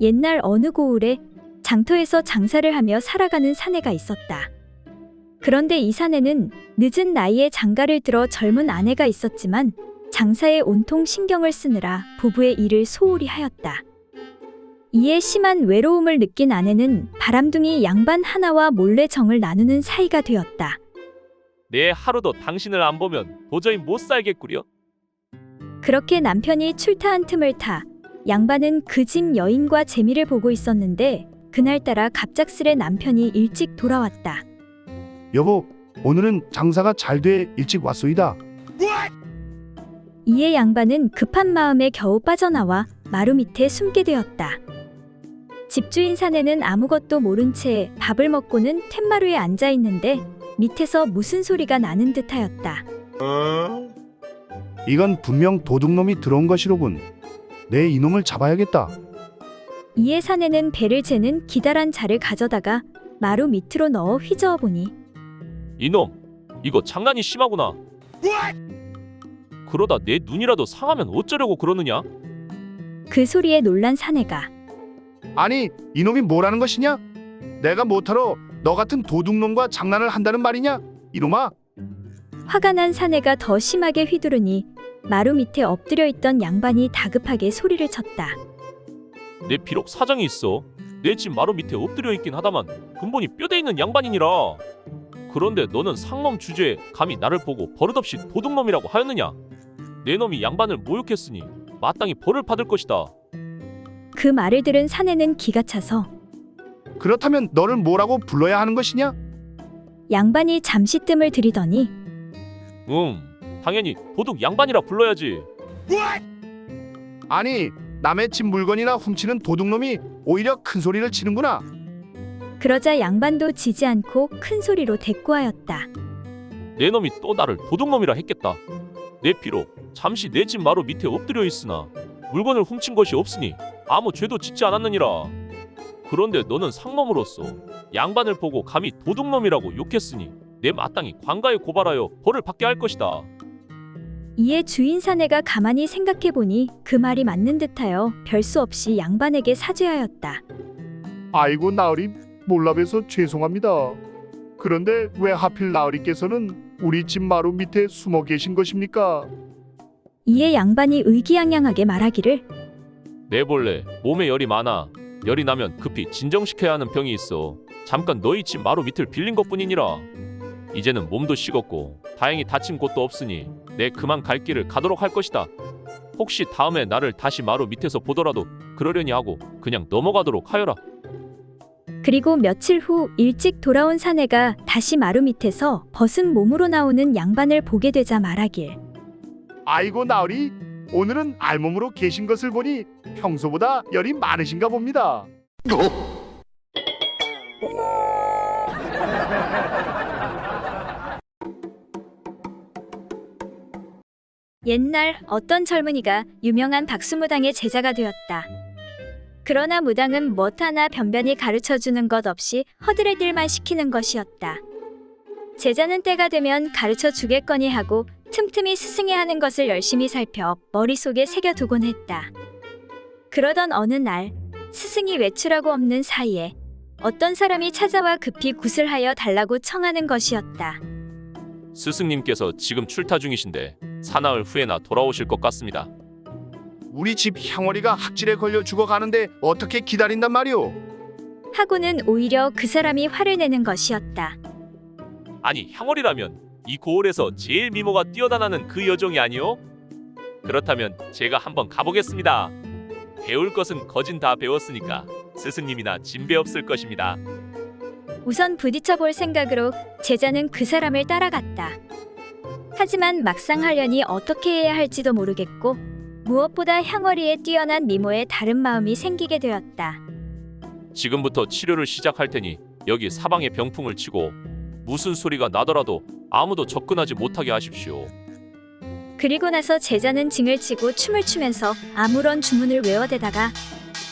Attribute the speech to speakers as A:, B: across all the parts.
A: 옛날 어느 고을에 장터에서 장사를 하며 살아가는 사내가 있었다. 그런데 이 사내는 늦은 나이에 장가를 들어 젊은 아내가 있었지만 장사에 온통 신경을 쓰느라 부부의 일을 소홀히 하였다. 이에 심한 외로움을 느낀 아내는 바람둥이 양반 하나와 몰래 정을 나누는 사이가 되었다.
B: 내 하루도 당신을 안 보면 도저히 못 살겠구려.
A: 그렇게 남편이 출타한 틈을 타 양반은 그 집 여인과 재미를 보고 있었는데 그날따라 갑작스레 남편이 일찍 돌아왔다.
C: 여보, 오늘은 장사가 잘 돼 일찍 왔소이다.
A: 이에 양반은 급한 마음에 겨우 빠져나와 마루 밑에 숨게 되었다. 집주인 사내는 아무것도 모른 채 밥을 먹고는 툇마루에 앉아 있는데 밑에서 무슨 소리가 나는 듯하였다.
C: 이건 분명 도둑놈이 들어온 것이로군. 내 이놈을 잡아야겠다.
A: 이에 사내는 배를 재는 기다란 자를 가져다가 마루 밑으로 넣어 휘저어 보니
B: 이놈, 이거 장난이 심하구나. 그러다 내 눈이라도 상하면 어쩌려고 그러느냐?
A: 그 소리에 놀란 사내가
C: 아니, 이놈이 뭐라는 것이냐? 내가 못하러 너 같은 도둑놈과 장난을 한다는 말이냐? 이놈아!
A: 화가 난 사내가 더 심하게 휘두르니 마루 밑에 엎드려 있던 양반이 다급하게 소리를 쳤다.
B: 내 비록 사정이 있어. 내 집 마루 밑에 엎드려 있긴 하다만 근본이 뼈대 있는 양반이니라. 그런데 너는 상놈 주제에 감히 나를 보고 버릇없이 도둑놈이라고 하였느냐? 내 놈이 양반을 모욕했으니 마땅히 벌을 받을 것이다.
A: 그 말을 들은 사내는 기가 차서
C: 그렇다면 너를 뭐라고 불러야 하는 것이냐?
A: 양반이 잠시 뜸을 들이더니
B: 당연히 도둑 양반이라 불러야지.
C: 아니, 남의 집 물건이나 훔치는 도둑놈이 오히려 큰 소리를 치는구나.
A: 그러자 양반도 지지 않고 큰 소리로 대꾸하였다.
B: 내 놈이 또 나를 도둑놈이라 했겠다. 내 피로 잠시 내 집 마루 밑에 엎드려 있으나 물건을 훔친 것이 없으니 아무 죄도 짓지 않았느니라. 그런데 너는 상놈으로서 양반을 보고 감히 도둑놈이라고 욕했으니 내 마땅히 관가에 고발하여 벌을 받게 할 것이다.
A: 이에 주인 사내가 가만히 생각해보니 그 말이 맞는 듯하여 별수 없이 양반에게 사죄하였다.
C: 아이고 나으리, 몰라봬서 죄송합니다. 그런데 왜 하필 나으리께서는 우리 집 마루 밑에 숨어 계신 것입니까?
A: 이에 양반이 의기양양하게 말하기를
B: 내 본래 몸에 열이 많아. 열이 나면 급히 진정시켜야 하는 병이 있어. 잠깐 너희 집 마루 밑을 빌린 것뿐이니라. 이제는 몸도 식었고 다행히 다친 곳도 없으니 내 그만 갈 길을 가도록 할 것이다. 혹시 다음에 나를 다시 마루 밑에서 보더라도 그러려니 하고 그냥 넘어가도록 하여라.
A: 그리고 며칠 후 일찍 돌아온 사내가 다시 마루 밑에서 벗은 몸으로 나오는 양반을 보게 되자 말하길
C: 아이고 나으리, 오늘은 알몸으로 계신 것을 보니 평소보다 열이 많으신가 봅니다.
A: 옛날 어떤 젊은이가 유명한 박수무당의 제자가 되었다. 그러나 무당은 뭣 하나 변변히 가르쳐주는 것 없이 허드렛일만 시키는 것이었다. 제자는 때가 되면 가르쳐 주겠거니 하고 틈틈이 스승이 하는 것을 열심히 살펴 머릿속에 새겨두곤 했다. 그러던 어느 날 스승이 외출하고 없는 사이에 어떤 사람이 찾아와 급히 굿을 하여 달라고 청하는 것이었다.
B: 스승님께서 지금 출타 중이신데 사나흘 후에나 돌아오실 것 같습니다.
C: 우리 집 향월이가 학질에 걸려 죽어가는데 어떻게 기다린단 말이오?
A: 하고는 오히려 그 사람이 화를 내는 것이었다.
B: 아니 향월이라면 이 고을에서 제일 미모가 뛰어나는 그 여종이 아니오? 그렇다면 제가 한번 가보겠습니다. 배울 것은 거진 다 배웠으니까 스승님이나 진배 없을 것입니다.
A: 우선 부딪혀 볼 생각으로 제자는 그 사람을 따라갔다. 하지만 막상 하려니 어떻게 해야 할지도 모르겠고 무엇보다 향월이의 뛰어난 미모에 다른 마음이 생기게 되었다.
B: 지금부터 치료를 시작할 테니 여기 사방에 병풍을 치고 무슨 소리가 나더라도 아무도 접근하지 못하게 하십시오.
A: 그리고 나서 제자는 징을 치고 춤을 추면서 아무런 주문을 외워대다가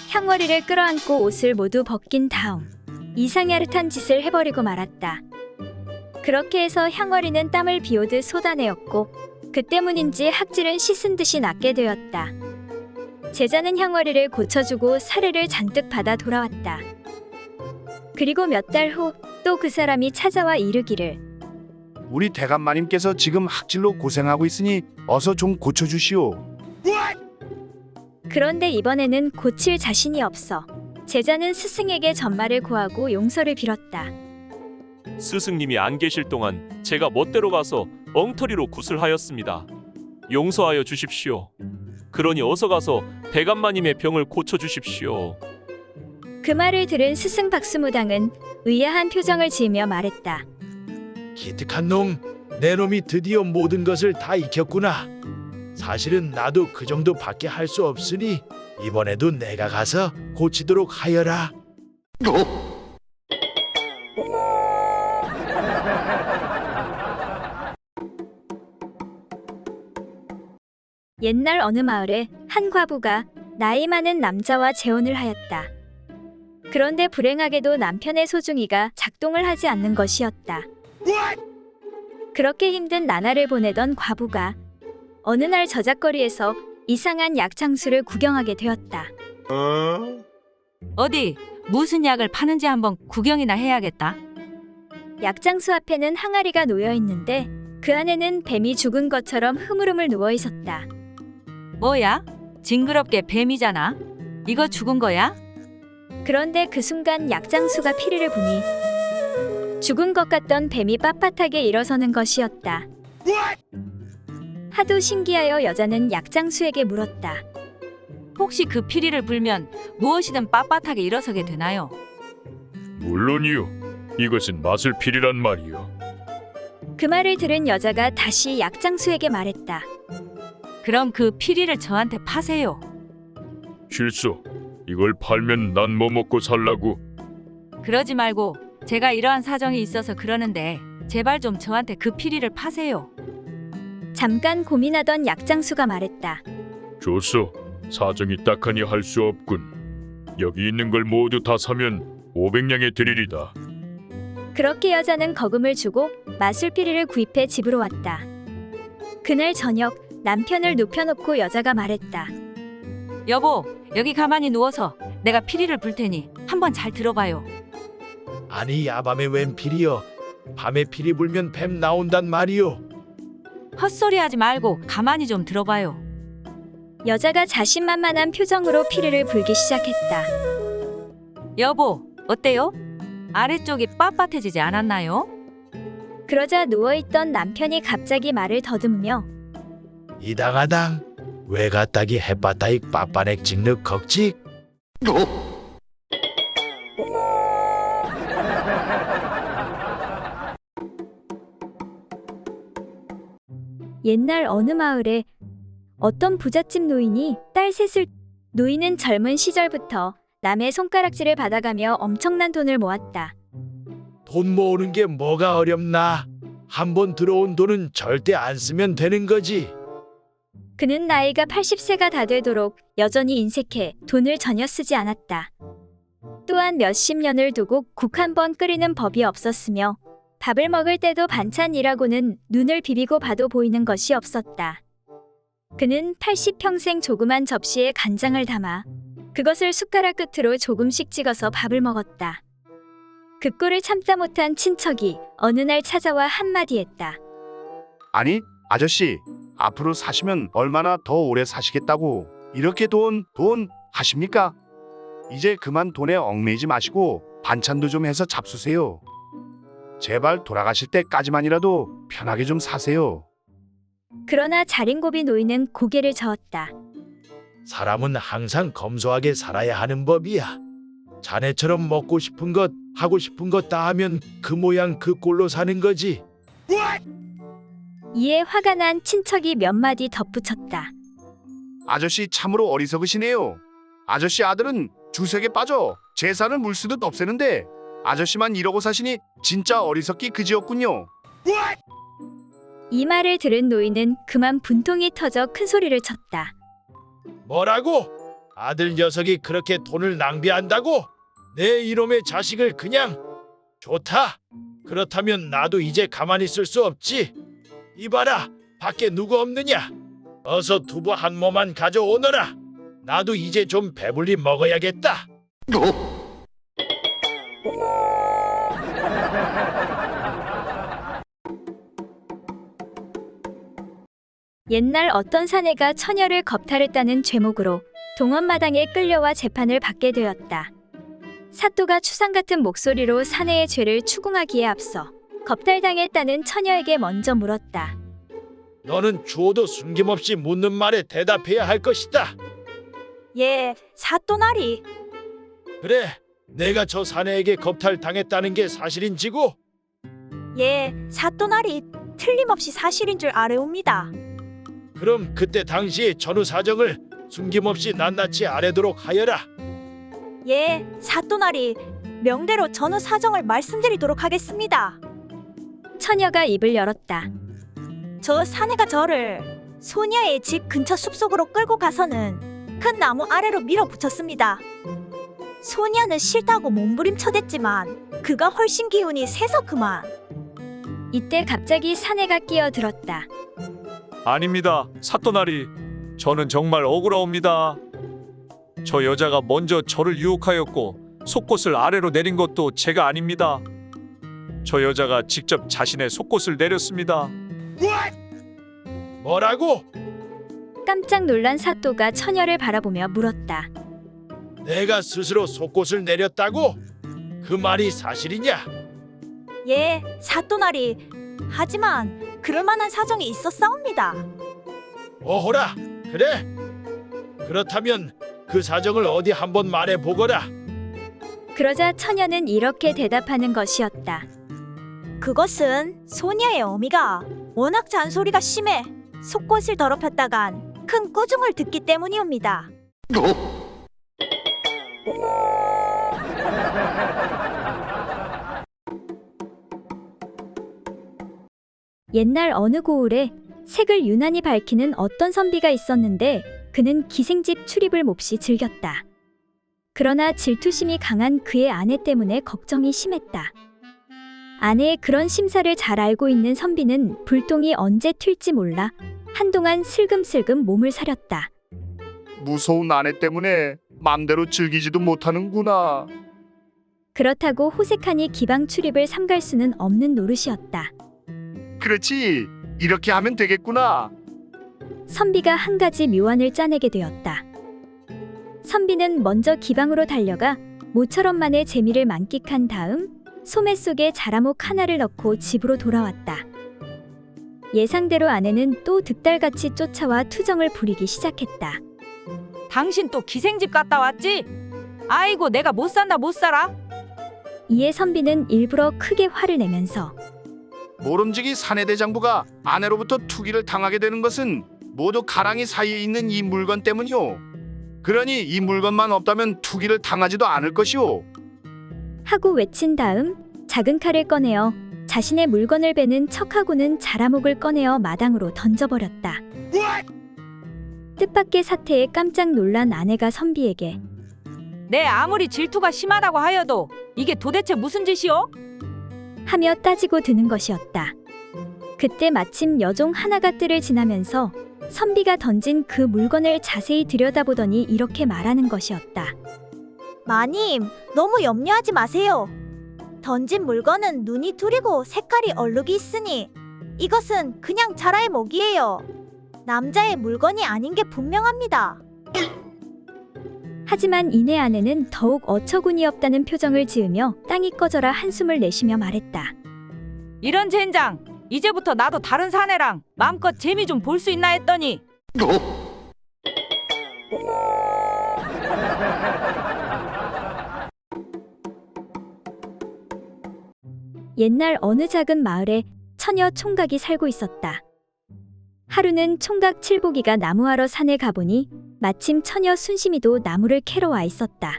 A: 향월이를 끌어안고 옷을 모두 벗긴 다음 이상야릇한 짓을 해버리고 말았다. 그렇게 해서 향월이는 땀을 비오듯 쏟아내었고 그 때문인지 학질은 씻은 듯이 낫게 되었다. 제자는 향월이를 고쳐주고 사례를 잔뜩 받아 돌아왔다. 그리고 몇 달 후 또 그 사람이 찾아와 이르기를
C: 우리 대감마님께서 지금 학질로 고생하고 있으니 어서 좀 고쳐주시오.
A: 그런데 이번에는 고칠 자신이 없어 제자는 스승에게 전말을 구하고 용서를 빌었다.
B: 스승님이 안 계실 동안 제가 멋대로 가서 엉터리로 구슬하였습니다. 용서하여 주십시오. 그러니 어서 가서 대감마님의 병을 고쳐 주십시오.
A: 그 말을 들은 스승 박수무당은 의아한 표정을 지으며 말했다.
D: 기특한 놈, 내 놈이 드디어 모든 것을 다 익혔구나. 사실은 나도 그 정도밖에 할 수 없으니 이번에도 내가 가서 고치도록 하여라.
A: 옛날 어느 마을에 한 과부가 나이 많은 남자와 재혼을 하였다. 그런데 불행하게도 남편의 소중이가 작동을 하지 않는 것이었다. 그렇게 힘든 나날을 보내던 과부가 어느 날 저작거리에서 이상한 약장수를 구경하게 되었다.
E: 어디 무슨 약을 파는지 한번 구경이나 해야겠다.
A: 약장수 앞에는 항아리가 놓여 있는데 그 안에는 뱀이 죽은 것처럼 흐물흐물 누워 있었다.
E: 뭐야? 징그럽게 뱀이잖아. 이거 죽은 거야?
A: 그런데 그 순간 약장수가 피리를 부니 죽은 것 같던 뱀이 빳빳하게 일어서는 것이었다. 하도 신기하여 여자는 약장수에게 물었다.
E: 혹시 그 피리를 불면 무엇이든 빳빳하게 일어서게 되나요?
F: 물론이요. 이것은 마술필이란 말이요.
A: 그 말을 들은 여자가 다시 약장수에게 말했다.
E: 그럼 그 피리를 저한테 파세요.
F: 실소. 이걸 팔면 난 뭐 먹고 살라고.
E: 그러지 말고 제가 이러한 사정이 있어서 그러는데 제발 좀 저한테 그 피리를 파세요.
A: 잠깐 고민하던 약장수가 말했다.
F: 좋소. 사정이 딱하니 할 수 없군. 여기 있는 걸 모두 다 사면 500냥에 드리리다.
A: 그렇게 여자는 거금을 주고 마술피리를 구입해 집으로 왔다. 그날 저녁 남편을 눕혀놓고 여자가 말했다.
E: 여보, 여기 가만히 누워서 내가 피리를 불 테니 한번 잘 들어봐요.
D: 아니 야밤에 웬 필이여. 밤에 필이 불면 뱀 나온단 말이요.
E: 헛소리하지 말고 가만히 좀 들어봐요.
A: 여자가 자신만만한 표정으로 피리를 불기 시작했다.
E: 여보, 어때요? 아래쪽이 빳빳해지지 않았나요?
A: 그러자 누워있던 남편이 갑자기 말을 더듬으며
D: 이당하당. 왜 갖다기 햇바다익 빳빳액 직력 걱직.
A: 옛날 어느 마을에 어떤 부잣집 노인이 딸 셋을 노인은 젊은 시절부터 남의 손가락질을 받아가며 엄청난 돈을 모았다.
D: 돈 모으는 게 뭐가 어렵나. 한번 들어온 돈은 절대 안 쓰면 되는 거지.
A: 그는 나이가 80세가 다 되도록 여전히 인색해 돈을 전혀 쓰지 않았다. 또한 몇십 년을 두고 국 한 번 끓이는 법이 없었으며 밥을 먹을 때도 반찬이라고는 눈을 비비고 봐도 보이는 것이 없었다. 그는 80평생 조그만 접시에 간장을 담아 그것을 숟가락 끝으로 조금씩 찍어서 밥을 먹었다. 그 꼴을 참다 못한 친척이 어느 날 찾아와 한마디 했다.
C: 아니, 아저씨, 앞으로 사시면 얼마나 더 오래 사시겠다고 이렇게 돈 하십니까? 이제 그만 돈에 얽매이지 마시고 반찬도 좀 해서 잡수세요. 제발 돌아가실 때까지만이라도 편하게 좀 사세요.
A: 그러나 자린고비 노인은 고개를 저었다.
D: 사람은 항상 검소하게 살아야 하는 법이야. 자네처럼 먹고 싶은 것, 하고 싶은 것 다 하면 그 모양 그 꼴로 사는 거지.
A: 이에 화가 난 친척이 몇 마디 덧붙였다.
C: 아저씨 참으로 어리석으시네요. 아저씨 아들은 주색에 빠져 재산을 물쓰듯 없애는데 아저씨만 이러고 사시니 진짜 어리석기 그지였군요.
A: 이 말을 들은 노인은 그만 분통이 터져 큰 소리를 쳤다.
D: 뭐라고? 아들 녀석이 그렇게 돈을 낭비한다고? 내 이놈의 자식을 그냥. 좋다. 그렇다면 나도 이제 가만히 있을 수 없지. 이봐라, 밖에 누구 없느냐? 어서 두부 한 모만 가져오너라. 나도 이제 좀 배불리 먹어야겠다.
A: 옛날 어떤 사내가 처녀를 겁탈했다는 죄목으로 동원마당에 끌려와 재판을 받게 되었다. 사또가 추상 같은 목소리로 사내의 죄를 추궁하기에 앞서 겁탈당했다는 처녀에게 먼저 물었다.
D: 너는 주어도 숨김없이 묻는 말에 대답해야 할 것이다.
G: 예, 사또나리.
D: 그래, 내가 저 사내에게 겁탈당했다는 게 사실인지고?
G: 예, 사또나리. 틀림없이 사실인 줄 아뢰옵니다.
D: 그럼 그때 당시의 전후 사정을 숨김없이 낱낱이 아뢰도록 하여라.
G: 예, 사또나리. 명대로 전후 사정을 말씀드리도록 하겠습니다.
A: 처녀가 입을 열었다.
G: 저 사내가 저를 소녀의 집 근처 숲속으로 끌고 가서는 큰 나무 아래로 밀어붙였습니다. 소녀는 싫다고 몸부림쳐댔지만 그가 훨씬 기운이 세서 그만.
A: 이때 갑자기 사내가 끼어들었다.
H: 아닙니다, 사또나리. 저는 정말 억울하옵니다. 저 여자가 먼저 저를 유혹하였고 속옷을 아래로 내린 것도 제가 아닙니다. 저 여자가 직접 자신의 속옷을 내렸습니다.
D: 뭐라고?
A: 깜짝 놀란 사또가 처녀를 바라보며 물었다.
D: 내가 스스로 속옷을 내렸다고? 그 말이 사실이냐?
G: 예, 사또나리. 하지만 그럴 만한 사정이 있었사옵니다.
D: 오호라, 그래? 그렇다면 그 사정을 어디 한번 말해보거라.
A: 그러자 처녀는 이렇게 대답하는 것이었다.
G: 그것은 소녀의 어미가 워낙 잔소리가 심해 속옷을 더럽혔다간 큰 꾸중을 듣기 때문이옵니다.
A: 옛날 어느 고을에 색을 유난히 밝히는 어떤 선비가 있었는데 그는 기생집 출입을 몹시 즐겼다. 그러나 질투심이 강한 그의 아내 때문에 걱정이 심했다. 아내의 그런 심사를 잘 알고 있는 선비는 불똥이 언제 튈지 몰라 한동안 슬금슬금 몸을 사렸다.
C: 무서운 아내 때문에 맘대로 즐기지도 못하는구나.
A: 그렇다고 호색하니 기방 출입을 삼갈 수는 없는 노릇이었다.
C: 그렇지, 이렇게 하면 되겠구나.
A: 선비가 한 가지 묘안을 짜내게 되었다. 선비는 먼저 기방으로 달려가 모처럼만의 재미를 만끽한 다음 소매 속에 자라목 하나를 넣고 집으로 돌아왔다. 예상대로 아내는 또 득달같이 쫓아와 투정을 부리기 시작했다.
E: 당신 또 기생집 갔다 왔지? 아이고 내가 못 산다 못 살아.
A: 이에 선비는 일부러 크게 화를 내면서
C: 모름지기 사내대장부가 아내로부터 투기를 당하게 되는 것은 모두 가랑이 사이에 있는 이 물건 때문이오. 그러니 이 물건만 없다면 투기를 당하지도 않을 것이오.
A: 하고 외친 다음 작은 칼을 꺼내어 자신의 물건을 베는 척하고는 자라목을 꺼내어 마당으로 던져버렸다. 뜻밖의 사태에 깜짝 놀란 아내가 선비에게
E: 내 아무리 질투가 심하다고 하여도 이게 도대체 무슨 짓이오?
A: 하며 따지고 드는 것이었다. 그때 마침 여종 하나가 뜰을 지나면서 선비가 던진 그 물건을 자세히 들여다보더니 이렇게 말하는 것이었다.
G: 마님, 너무 염려하지 마세요. 던진 물건은 눈이 둘이고 색깔이 얼룩이 있으니 이것은 그냥 자라의 목이에요. 남자의 물건이 아닌 게 분명합니다.
A: 하지만 이내 아내는 더욱 어처구니 없다는 표정을 지으며 땅이 꺼져라 한숨을 내쉬며 말했다.
E: 이런 젠장. 이제부터 나도 다른 사내랑 마음껏 재미 좀 볼 수 있나 했더니
A: 옛날 어느 작은 마을에 처녀 총각이 살고 있었다. 하루는 총각 칠복이가 나무하러 산에 가보니 마침 처녀 순심이도 나무를 캐러 와 있었다.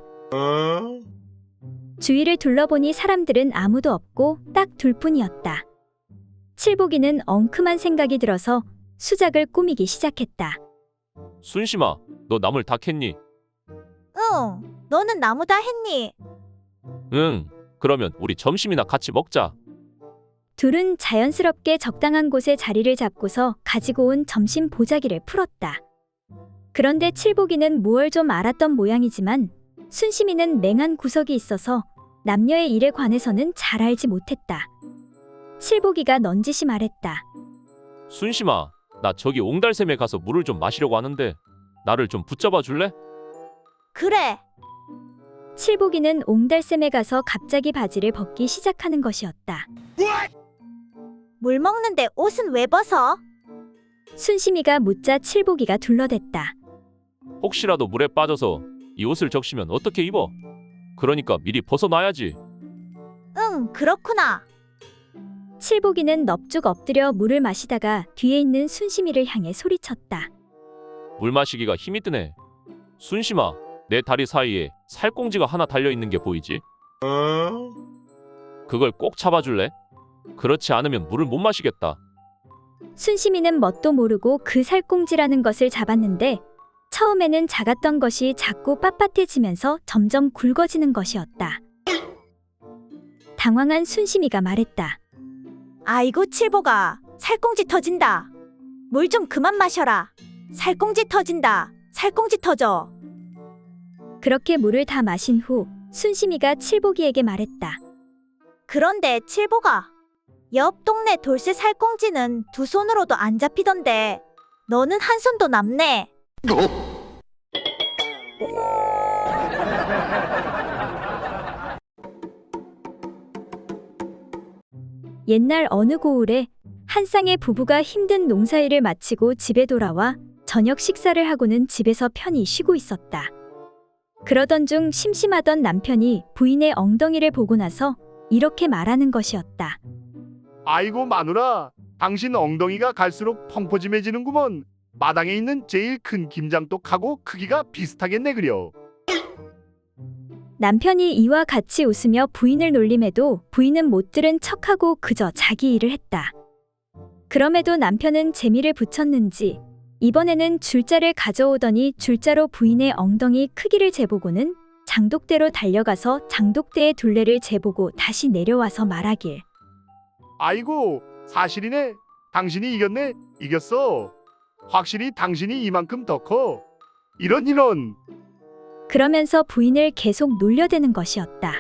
A: 주위를 둘러보니 사람들은 아무도 없고 딱 둘뿐이었다. 칠복이는 엉큼한 생각이 들어서 수작을 꾸미기 시작했다.
B: 순심아, 너 나물 다 캤니?
G: 응, 너는 나무 다 했니?
B: 응. 그러면 우리 점심이나 같이 먹자.
A: 둘은 자연스럽게 적당한 곳에 자리를 잡고서 가지고 온 점심 보자기를 풀었다. 그런데 칠복이는 뭘 좀 알았던 모양이지만 순심이는 맹한 구석이 있어서 남녀의 일에 관해서는 잘 알지 못했다. 칠복이가 넌지시 말했다.
B: 순심아, 나 저기 옹달샘에 가서 물을 좀 마시려고 하는데 나를 좀 붙잡아 줄래?
G: 그래.
A: 칠복이는 옹달샘에 가서 갑자기 바지를 벗기 시작하는 것이었다.
G: 물 먹는데 옷은 왜 벗어?
A: 순심이가 묻자 칠복이가 둘러댔다.
B: 혹시라도 물에 빠져서 이 옷을 적시면 어떻게 입어? 그러니까 미리 벗어놔야지.
G: 응, 그렇구나.
A: 칠복이는 넙죽 엎드려 물을 마시다가 뒤에 있는 순심이를 향해 소리쳤다.
B: 물 마시기가 힘이 드네. 순심아, 내 다리 사이에 살꽁지가 하나 달려있는 게 보이지? 그걸 꼭 잡아줄래? 그렇지 않으면 물을 못 마시겠다.
A: 순심이는 뭣도 모르고 그 살꽁지라는 것을 잡았는데 처음에는 작았던 것이 자꾸 빳빳해지면서 점점 굵어지는 것이었다. 당황한 순심이가 말했다.
G: 아이고 칠복아, 살꽁지 터진다. 물 좀 그만 마셔라. 살꽁지 터진다. 살꽁지 터져.
A: 그렇게 물을 다 마신 후 순심이가 칠복이에게 말했다.
G: 그런데 칠복아, 옆 동네 돌쇠 살꽁지는 두 손으로도 안 잡히던데 너는 한 손도 남네.
A: 옛날 어느 고을에 한 쌍의 부부가 힘든 농사일을 마치고 집에 돌아와 저녁 식사를 하고는 집에서 편히 쉬고 있었다. 그러던 중 심심하던 남편이 부인의 엉덩이를 보고 나서 이렇게 말하는 것이었다.
C: 아이고 마누라, 당신 엉덩이가 갈수록 펑퍼짐해지는구먼. 마당에 있는 제일 큰 김장떡하고 크기가 비슷하겠네 그려.
A: 남편이 이와 같이 웃으며 부인을 놀림해도 부인은 못 들은 척하고 그저 자기 일을 했다. 그럼에도 남편은 재미를 붙였는지 이번에는 줄자를 가져오더니 줄자로 부인의 엉덩이 크기를 재보고는 장독대로 달려가서 장독대의 둘레를 재보고 다시 내려와서 말하길.
C: 아이고 사실이네. 당신이 이겼네. 이겼어. 확실히 당신이 이만큼 더 커. 이런.
A: 그러면서 부인을 계속 놀려대는 것이었다.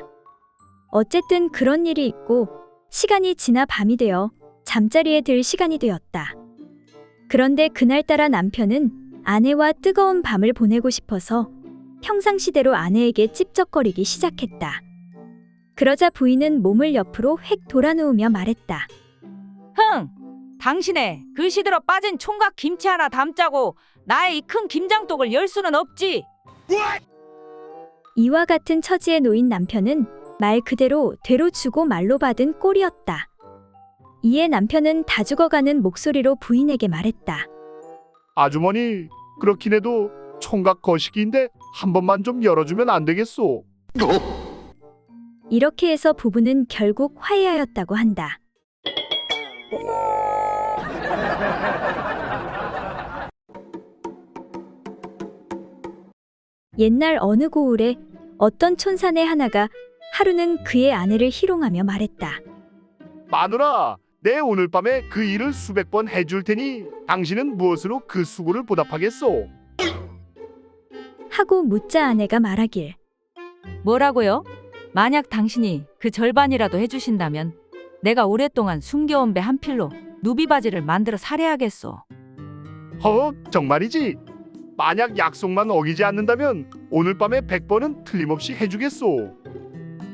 A: 어쨌든 그런 일이 있고 시간이 지나 밤이 되어 잠자리에 들 시간이 되었다. 그런데 그날따라 남편은 아내와 뜨거운 밤을 보내고 싶어서 평상시대로 아내에게 찝쩍거리기 시작했다. 그러자 부인은 몸을 옆으로 획 돌아누우며 말했다.
E: 흥! 당신의 그 시들어 빠진 총각 김치 하나 담자고 나의 이 큰 김장독을 열 수는 없지.
A: 이와 같은 처지에 놓인 남편은 말 그대로 되로 주고 말로 받은 꼴이었다. 이에 남편은 다 죽어가는 목소리로 부인에게 말했다.
C: 아주머니 그렇긴 해도 총각 거시기인데 한 번만 좀 열어주면 안 되겠소?
A: 이렇게 해서 부부는 결국 화해하였다고 한다. 옛날 어느 고을에 어떤 촌사내 하나가 하루는 그의 아내를 희롱하며 말했다.
C: 마누라, 내 오늘 밤에 그 일을 수백 번 해줄 테니 당신은 무엇으로 그 수고를 보답하겠소?
A: 하고 묻자 아내가 말하길.
E: 뭐라고요? 만약 당신이 그 절반이라도 해주신다면 내가 오랫동안 숨겨온 배 한 필로 누비바지를 만들어 살해하겠소.
C: 정말이지? 만약 약속만 어기지 않는다면 오늘 밤에 100번은 틀림없이 해주겠소.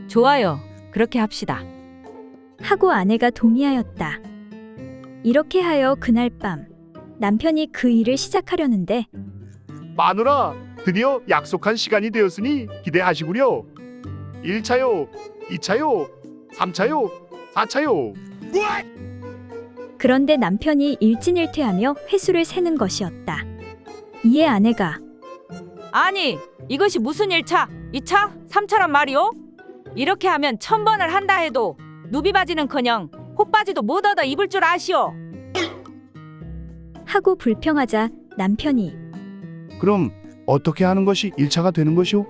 E: 좋아요. 그렇게 합시다.
A: 하고 아내가 동의하였다. 이렇게 하여 그날 밤 남편이 그 일을 시작하려는데
C: 마누라, 드디어 약속한 시간이 되었으니 기대하시구려. 1차요, 2차요, 3차요, 4차요.
A: 그런데 남편이 일진일퇴하며 횟수를 세는 것이었다. 이에 아내가
E: 아니, 이것이 무슨 1차, 2차, 3차란 말이오? 이렇게 하면 1000번을 한다 해도 누비바지는커녕 호바지도 못 얻어 입을 줄 아시오.
A: 하고 불평하자 남편이
C: 그럼 어떻게 하는 것이 1차가 되는 것이오?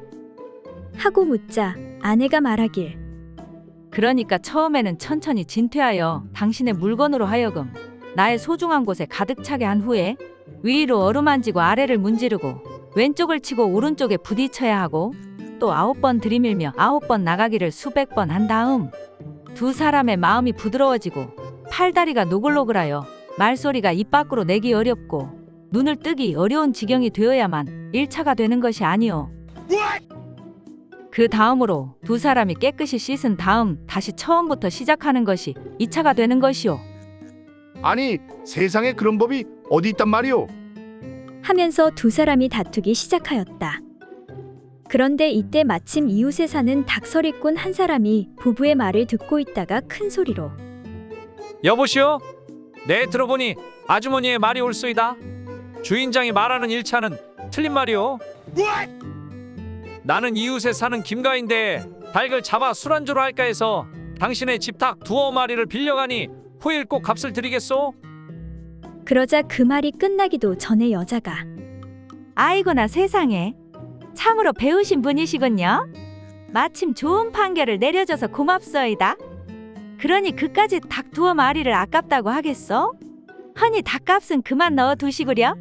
A: 하고 묻자 아내가 말하길.
E: 그러니까 처음에는 천천히 진퇴하여 당신의 물건으로 하여금 나의 소중한 곳에 가득 차게 한 후에 위로 어루만지고 아래를 문지르고 왼쪽을 치고 오른쪽에 부딪혀야 하고 또 9번 들이밀며 9번 나가기를 수백 번 한 다음 두 사람의 마음이 부드러워지고 팔다리가 노글노글하여 말소리가 입 밖으로 내기 어렵고 눈을 뜨기 어려운 지경이 되어야만 1차가 되는 것이 아니오. 그 다음으로 두 사람이 깨끗이 씻은 다음 다시 처음부터 시작하는 것이 2차가 되는 것이오.
C: 아니 세상에 그런 법이 어디 있단 말이오?
A: 하면서 두 사람이 다투기 시작하였다. 그런데 이때 마침 이웃에 사는 닭서리꾼 한 사람이 부부의 말을 듣고 있다가 큰 소리로
H: 여보시오. 네, 들어보니 아주머니의 말이 옳소이다. 주인장이 말하는 1차는 틀린 말이오. 나는 이웃에 사는 김가인데 닭을 잡아 술안주로 할까 해서 당신의 집 닭 2마리를 빌려가니 후일 꼭 값을 드리겠소.
A: 그러자 그 말이 끝나기도 전에 여자가
E: 아이고나 세상에. 참으로 배우신 분이시군요. 마침 좋은 판결을 내려줘서 고맙소이다. 그러니 그까지 닭 2마리를 아깝다고 하겠소? 허니 닭값은 그만 넣어두시구려.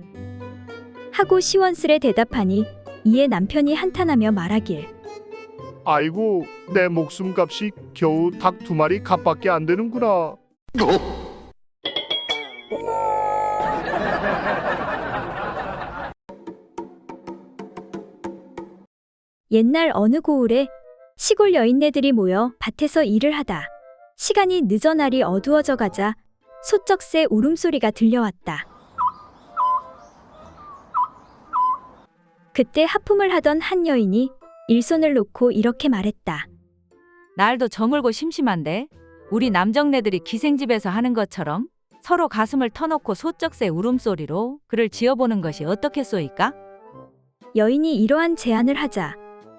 A: 하고 시원스레 대답하니 이에 남편이 한탄하며 말하길
C: 아이고 내 목숨값이 겨우 닭 2마리 값밖에 안 되는구나.
A: 옛날 어느 고을에 시골 여인네들이 모여 밭에서 일을 하다 시간이 늦어 날이 어두워져 가자 소쩍새 울음소리가 들려왔다. 그때 하품을 하던 한 여인이 일손을 놓고 이렇게 말했다.
E: 날도 저물고 심심한데 우리 남정네들이 기생집에서 하는 것처럼 서로 가슴을 터놓고 소쩍새 울음소리로 글을 지어보는 것이 어떻겠소이까?
A: 여인이 이러한 제안을 하자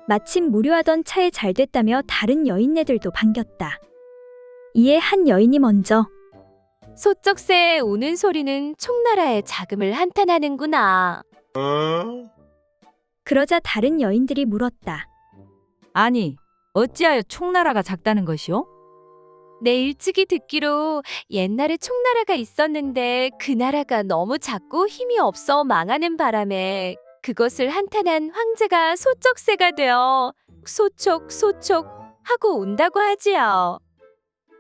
A: 마침 무료하던 차에 잘 됐다며 다른 여인네들도 반겼다. 이에 한 여인이 먼저
I: 소쩍새의 우는 소리는 총나라의 자금을 한탄하는구나.
A: 그러자 다른 여인들이 물었다.
E: 아니, 어찌하여 총나라가 작다는 것이오?
I: 내 일찍이 듣기로 옛날에 총나라가 있었는데 그 나라가 너무 작고 힘이 없어 망하는 바람에 그것을 한탄한 황제가 소쩍새가 되어 소촉 소촉 하고 운다고 하지요.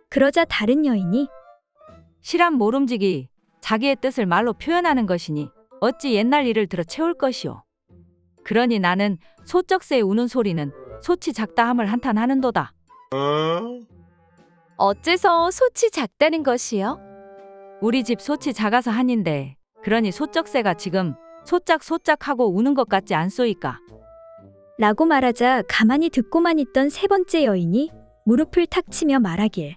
A: 그러자 다른 여인이
E: 실한 모름지기 자기의 뜻을 말로 표현하는 것이니 어찌 옛날 일을 들어 채울 것이오. 그러니 나는 소쩍새의 우는 소리는 소치 작다함을 한탄하는도다.
I: 어째서 소치 작다는 것이요?
E: 우리 집 소치 작아서 한인데 그러니 소쩍새가 지금 소짝소짝 하고 우는 것 같지 않소이까?
A: 라고 말하자 가만히 듣고만 있던 세 번째 여인이 무릎을 탁 치며 말하길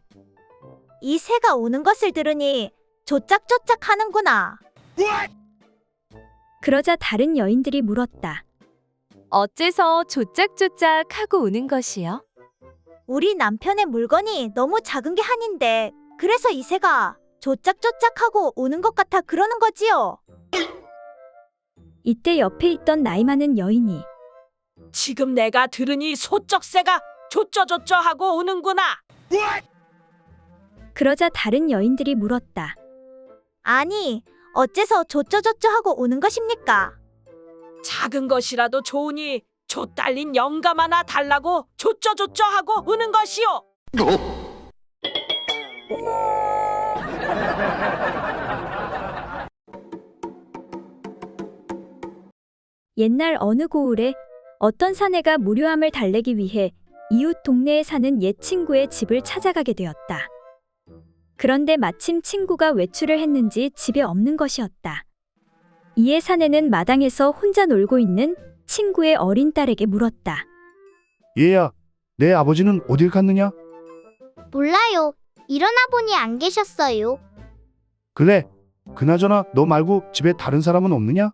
G: 이 새가 우는 것을 들으니 조짝조짝 하는구나.
A: 그러자 다른 여인들이 물었다.
I: 어째서 조짝조짝 하고 우는 것이요?
G: 우리 남편의 물건이 너무 작은 게 한인데 그래서 이 새가 조짝조짝하고 우는 것 같아 그러는 거지요.
A: 이때 옆에 있던 나이 많은 여인이
J: 지금 내가 들으니 소쩍새가 조쩌조쩌 하고 우는구나.
A: 그러자 다른 여인들이 물었다.
G: 아니, 어째서 조쩌조쩌 하고 우는 것입니까?
J: 작은 것이라도 좋으니 조 딸린 영감 하나 달라고 조쩌조쩌 하고 우는 것이요.
A: 옛날 어느 고을에 어떤 사내가 무료함을 달래기 위해 이웃 동네에 사는 옛 친구의 집을 찾아가게 되었다. 그런데 마침 친구가 외출을 했는지 집에 없는 것이었다. 이에 사내는 마당에서 혼자 놀고 있는 친구의 어린 딸에게 물었다.
C: 얘야, 내 아버지는 어딜 갔느냐?
K: 몰라요. 일어나 보니 안 계셨어요.
C: 그래, 그나저나 너 말고 집에 다른 사람은 없느냐?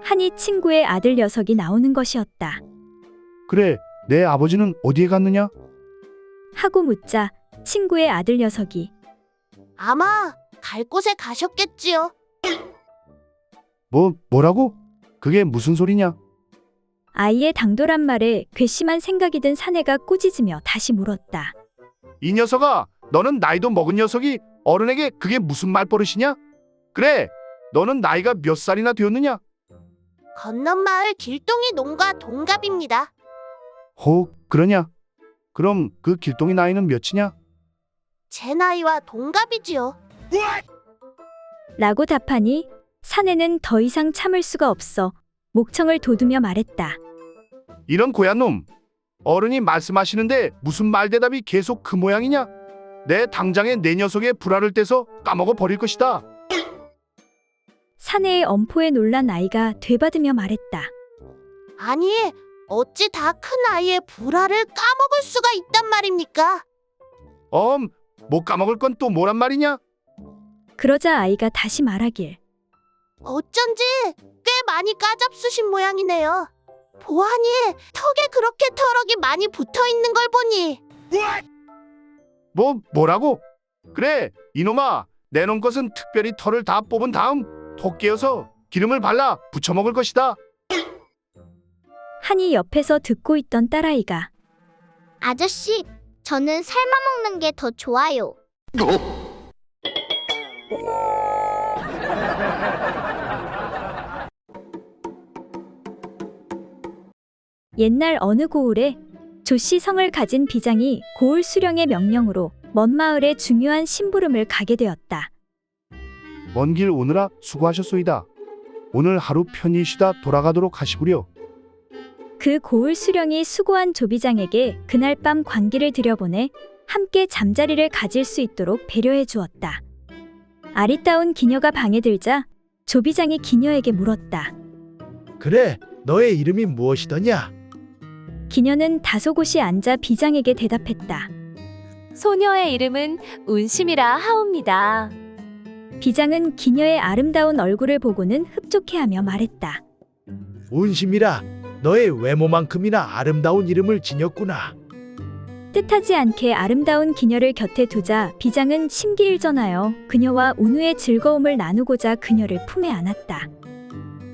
A: 하니 친구의 아들 녀석이 나오는 것이었다.
C: 그래, 내 아버지는 어디에 갔느냐?
A: 하고 묻자 친구의 아들 녀석이
K: 아마 갈 곳에 가셨겠지요.
C: 뭐라고? 그게 무슨 소리냐?
A: 아이의 당돌한 말에 괘씸한 생각이 든 사내가 꾸짖으며 다시 물었다.
C: 이 녀석아, 너는 나이도 먹은 녀석이 어른에게 그게 무슨 말버릇이냐? 그래, 너는 나이가 몇 살이나 되었느냐?
K: 건넌 마을 길동이 농가 동갑입니다.
C: 그러냐? 그럼 그 길동이 나이는 몇이냐?
K: 제 나이와 동갑이지요.
A: 라고 답하니 사내는 더 이상 참을 수가 없어 목청을 돋우며 말했다.
C: 이런 고얀 놈. 어른이 말씀하시는데 무슨 말대답이 계속 그 모양이냐? 내 당장에 내 녀석의 불알을 떼서 까먹어 버릴 것이다.
A: 사내의 엄포에 놀란 아이가 되받으며 말했다.
K: 아니, 어찌 다 큰 아이의 불알을 까먹을 수가 있단 말입니까?
C: 못 까먹을 건 또 뭐란 말이냐?
A: 그러자 아이가 다시 말하길.
K: 어쩐지 꽤 많이 까잡수신 모양이네요. 보아니, 턱에 그렇게 털럭이 많이 붙어 있는 걸 보니.
C: 뭐라고? 그래, 이놈아, 내놓은 것은 특별히 털을 다 뽑은 다음 톡 깨어서 기름을 발라 부쳐 먹을 것이다.
A: 하니 옆에서 듣고 있던 딸아이가
K: 아저씨, 저는 삶아 먹는 게 더 좋아요.
A: 옛날 어느 고을에 조씨 성을 가진 비장이 고을 수령의 명령으로 먼 마을에 중요한 심부름을 가게 되었다.
C: 먼 길 오느라 수고하셨소이다. 오늘 하루 편히 쉬다 돌아가도록 하시구려.
A: 그 고을 수령이 수고한 조비장에게 그날 밤 관기를 들여보내 함께 잠자리를 가질 수 있도록 배려해 주었다. 아리따운 기녀가 방에 들자 조비장이 기녀에게 물었다.
D: 그래, 너의 이름이 무엇이더냐?
A: 기녀는 다소곳이 앉아 비장에게 대답했다.
I: 소녀의 이름은 운심이라 하옵니다.
A: 비장은 기녀의 아름다운 얼굴을 보고는 흡족해하며 말했다.
D: 운심이라, 너의 외모만큼이나 아름다운 이름을 지녔구나.
A: 뜻하지 않게 아름다운 기녀를 곁에 두자 비장은 심기일전하여 그녀와 운후의 즐거움을 나누고자 그녀를 품에 안았다.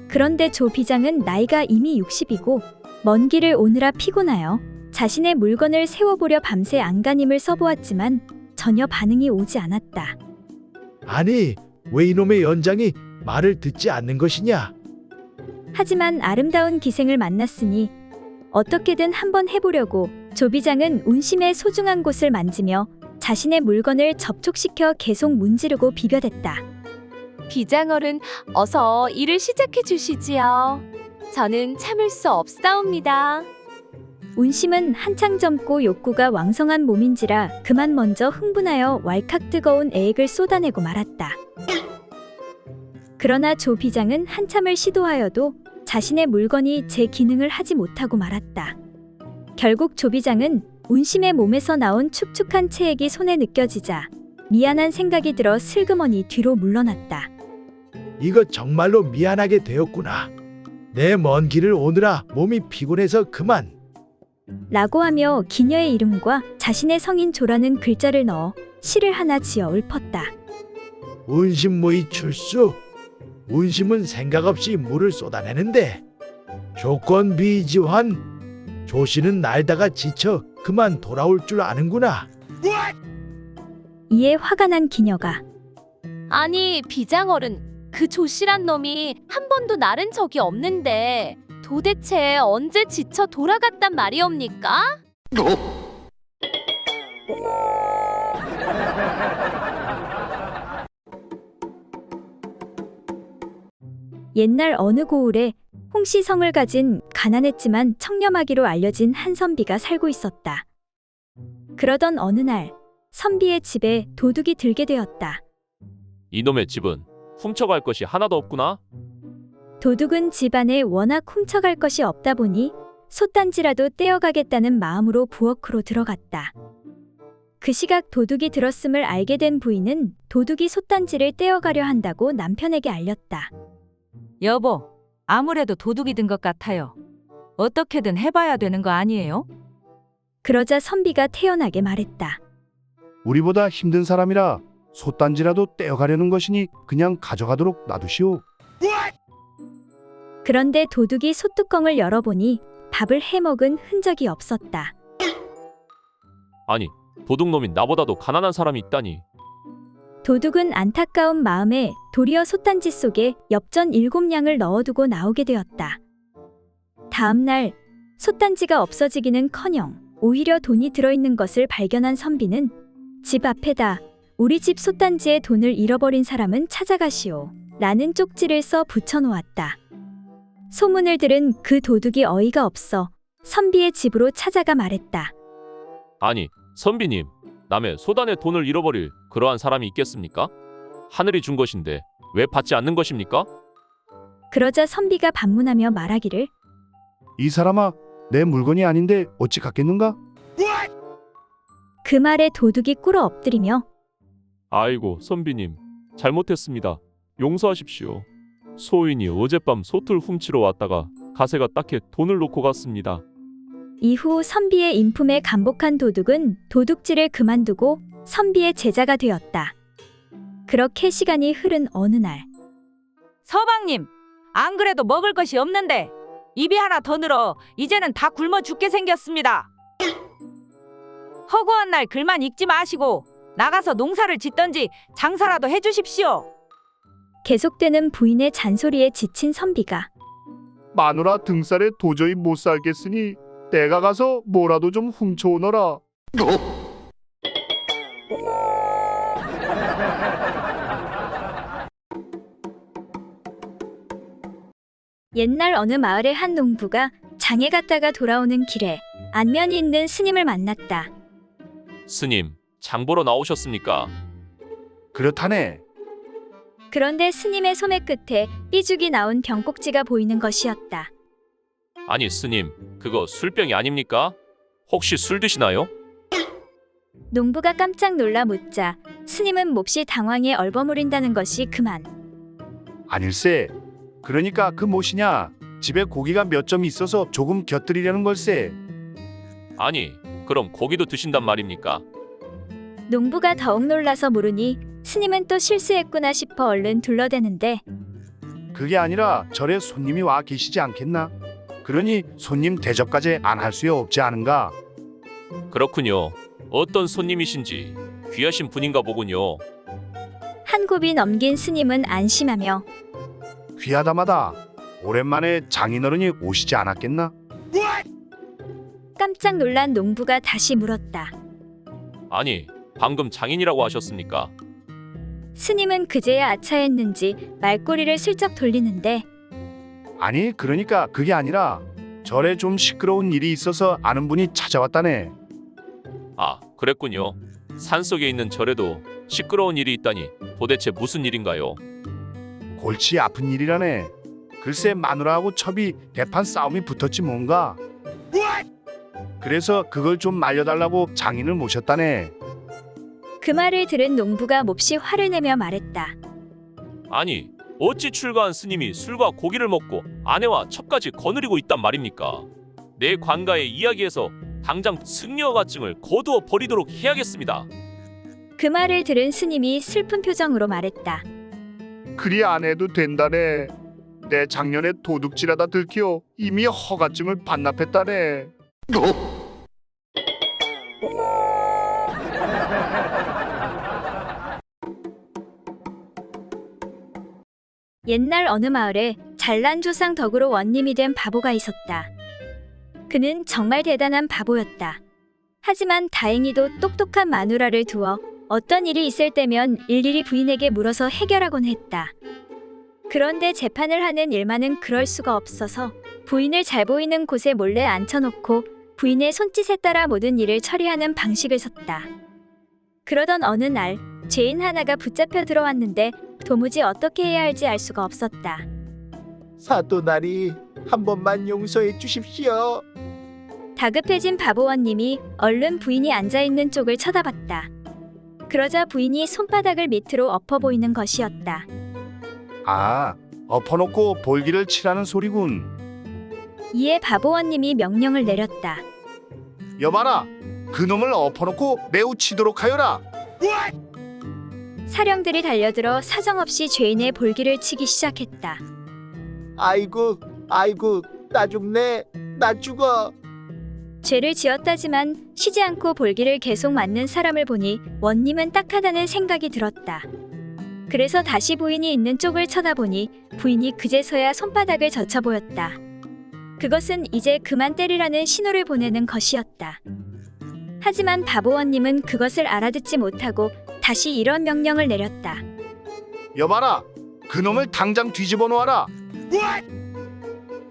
A: 그런데 조 비장은 나이가 이미 60이고 먼 길을 오느라 피곤하여 자신의 물건을 세워보려 밤새 안간힘을 써보았지만 전혀 반응이 오지 않았다.
D: 아니, 왜 이놈의 연장이 말을 듣지 않는 것이냐?
A: 하지만 아름다운 기생을 만났으니 어떻게든 한번 해보려고 조비장은 운심의 소중한 곳을 만지며 자신의 물건을 접촉시켜 계속 문지르고 비벼댔다.
I: 비장어른 어서 일을 시작해 주시지요. 저는 참을 수 없사옵니다.
A: 운심은 한창 젊고 욕구가 왕성한 몸인지라 그만 먼저 흥분하여 왈칵 뜨거운 애액을 쏟아내고 말았다. 그러나 조 비장은 한참을 시도하여도 자신의 물건이 제 기능을 하지 못하고 말았다. 결국 조 비장은 운심의 몸에서 나온 축축한 체액이 손에 느껴지자 미안한 생각이 들어 슬그머니 뒤로 물러났다.
D: 이거 정말로 미안하게 되었구나. 내 먼 길을 오느라 몸이 피곤해서 그만.
A: 라고 하며 기녀의 이름과 자신의 성인 조라는 글자를 넣어 시를 하나 지어 읊었다.
D: 운심무의 출수. 운심은 생각 없이 물을 쏟아내는데 조건 비지환. 조씨는 날다가 지쳐 그만 돌아올 줄 아는구나.
A: 이에 화가 난 기녀가
I: 아니 비장어른 그 조씨란 놈이 한 번도 나른 적이 없는데 도대체 언제 지쳐 돌아갔단 말이옵니까?
A: 옛날 어느 고을에 홍씨성을 가진 가난했지만 청렴하기로 알려진 한 선비가 살고 있었다. 그러던 어느 날 선비의 집에 도둑이 들게 되었다.
B: 이놈의 집은 훔쳐갈 것이 하나도 없구나.
A: 도둑은 집안에 워낙 훔쳐갈 것이 없다 보니 솥단지라도 떼어가겠다는 마음으로 부엌으로 들어갔다. 그 시각 도둑이 들었음을 알게 된 부인은 도둑이 솥단지를 떼어가려 한다고 남편에게 알렸다.
E: 여보, 아무래도 도둑이 든 것 같아요. 어떻게든 해봐야 되는 거 아니에요?
A: 그러자 선비가 태연하게 말했다.
C: 우리보다 힘든 사람이라 솥단지라도 떼어가려는 것이니 그냥 가져가도록 놔두시오.
A: 그런데 도둑이 솥뚜껑을 열어보니 밥을 해먹은 흔적이 없었다.
B: 아니, 도둑놈이 나보다도 가난한 사람이 있다니.
A: 도둑은 안타까운 마음에 도리어 솥단지 속에 엽전 7냥을 넣어두고 나오게 되었다. 다음 날 솥단지가 없어지기는커녕 오히려 돈이 들어있는 것을 발견한 선비는 집 앞에다 우리 집 솥단지에 돈을 잃어버린 사람은 찾아가시오 라는 쪽지를 써 붙여놓았다. 소문을 들은 그 도둑이 어이가 없어 선비의 집으로 찾아가 말했다.
B: 아니, 선비님, 남의 소단에 돈을 잃어버릴 그러한 사람이 있겠습니까? 하늘이 준 것인데 왜 받지 않는 것입니까?
A: 그러자 선비가 반문하며 말하기를
C: 이 사람아, 내 물건이 아닌데 어찌 갖겠는가?
A: 그 말에 도둑이 꿇어 엎드리며
B: 아이고, 선비님, 잘못했습니다. 용서하십시오. 소인이 어젯밤 솥을 훔치러 왔다가 가세가 딱해 돈을 놓고 갔습니다.
A: 이후 선비의 인품에 감복한 도둑은 도둑질을 그만두고 선비의 제자가 되었다. 그렇게 시간이 흐른 어느 날
E: 서방님, 안 그래도 먹을 것이 없는데 입이 하나 더 늘어 이제는 다 굶어 죽게 생겼습니다. 허구한 날 글만 읽지 마시고 나가서 농사를 짓던지 장사라도 해주십시오.
A: 계속되는 부인의 잔소리에 지친 선비가
C: 마누라 등살에 도저히 못 살겠으니 내가 가서 뭐라도 좀 훔쳐오너라.
A: 옛날 어느 마을의 한 농부가 장에 갔다가 돌아오는 길에 안면이 있는 스님을 만났다.
B: 스님, 장 보러 나오셨습니까?
C: 그렇다네.
A: 그런데 스님의 소매 끝에 삐죽이 나온 병꼭지가 보이는 것이었다.
B: 아니, 스님, 그거 술병이 아닙니까? 혹시 술 드시나요?
A: 농부가 깜짝 놀라 묻자 스님은 몹시 당황해 얼버무린다는 것이 그만.
C: 아닐세. 그러니까 그 무엇이냐? 집에 고기가 몇 점 있어서 조금 곁들이려는 걸세.
B: 아니, 그럼 고기도 드신단 말입니까?
A: 농부가 더욱 놀라서 물으니 스님은 또 실수했구나 싶어 얼른 둘러대는데
C: 그게 아니라 절에 손님이 와 계시지 않겠나? 그러니 손님 대접까지 안 할 수 없지 않은가?
B: 그렇군요. 어떤 손님이신지 귀하신 분인가 보군요.
A: 한 굽이 넘긴 스님은 안심하며
C: 귀하다마다 오랜만에 장인어른이 오시지 않았겠나?
A: 깜짝 놀란 농부가 다시 물었다.
B: 아니, 방금 장인이라고 하셨습니까?
A: 스님은 그제야 아차했는지 말꼬리를 슬쩍 돌리는데
C: 아니 그러니까 그게 아니라 절에 좀 시끄러운 일이 있어서 아는 분이 찾아왔다네.
B: 아, 그랬군요. 산속에 있는 절에도 시끄러운 일이 있다니 도대체 무슨 일인가요?
C: 골치 아픈 일이라네. 글쎄 마누라하고 첩이 대판 싸움이 붙었지 뭔가. 그래서 그걸 좀 말려달라고 장인을 모셨다네.
A: 그 말을 들은 농부가 몹시 화를 내며 말했다.
B: 아니, 어찌 출가한 스님이 술과 고기를 먹고 아내와 첩까지 거느리고 있단 말입니까? 내 관가의 이야기에서 당장 승려가증을 거두어 버리도록 해야겠습니다.
A: 그 말을 들은 스님이 슬픈 표정으로 말했다.
C: 그리 안 해도 된다네. 내 작년에 도둑질하다 들키어 이미 허가증을 반납했다네.
A: 옛날 어느 마을에 잘난 조상 덕으로 원님이 된 바보가 있었다. 그는 정말 대단한 바보였다. 하지만 다행히도 똑똑한 마누라를 두어 어떤 일이 있을 때면 일일이 부인에게 물어서 해결하곤 했다. 그런데 재판을 하는 일만은 그럴 수가 없어서 부인을 잘 보이는 곳에 몰래 앉혀놓고 부인의 손짓에 따라 모든 일을 처리하는 방식을 썼다. 그러던 어느 날 죄인 하나가 붙잡혀 들어왔는데 도무지 어떻게 해야 할지 알 수가 없었다.
D: 사또나리 한 번만 용서해 주십시오.
A: 다급해진 바보원님이 얼른 부인이 앉아있는 쪽을 쳐다봤다. 그러자 부인이 손바닥을 밑으로 엎어 보이는 것이었다.
C: 아, 엎어놓고 볼기를 치라는 소리군.
A: 이에 바보원님이 명령을 내렸다.
C: 여봐라, 그놈을 엎어놓고 매우 치도록 하여라.
A: 사령들이 달려들어 사정없이 죄인의 볼기를 치기 시작했다.
D: 아이고 나 죽네. 나 죽어.
A: 죄를 지었다지만 쉬지 않고 볼기를 계속 맞는 사람을 보니 원님은 딱하다는 생각이 들었다. 그래서 다시 부인이 있는 쪽을 쳐다보니 부인이 그제서야 손바닥을 젖혀 보였다. 그것은 이제 그만 때리라는 신호를 보내는 것이었다. 하지만 바보 원님은 그것을 알아듣지 못하고 다시 이런 명령을 내렸다.
C: 여봐라, 그놈을 당장 뒤집어 놓아라.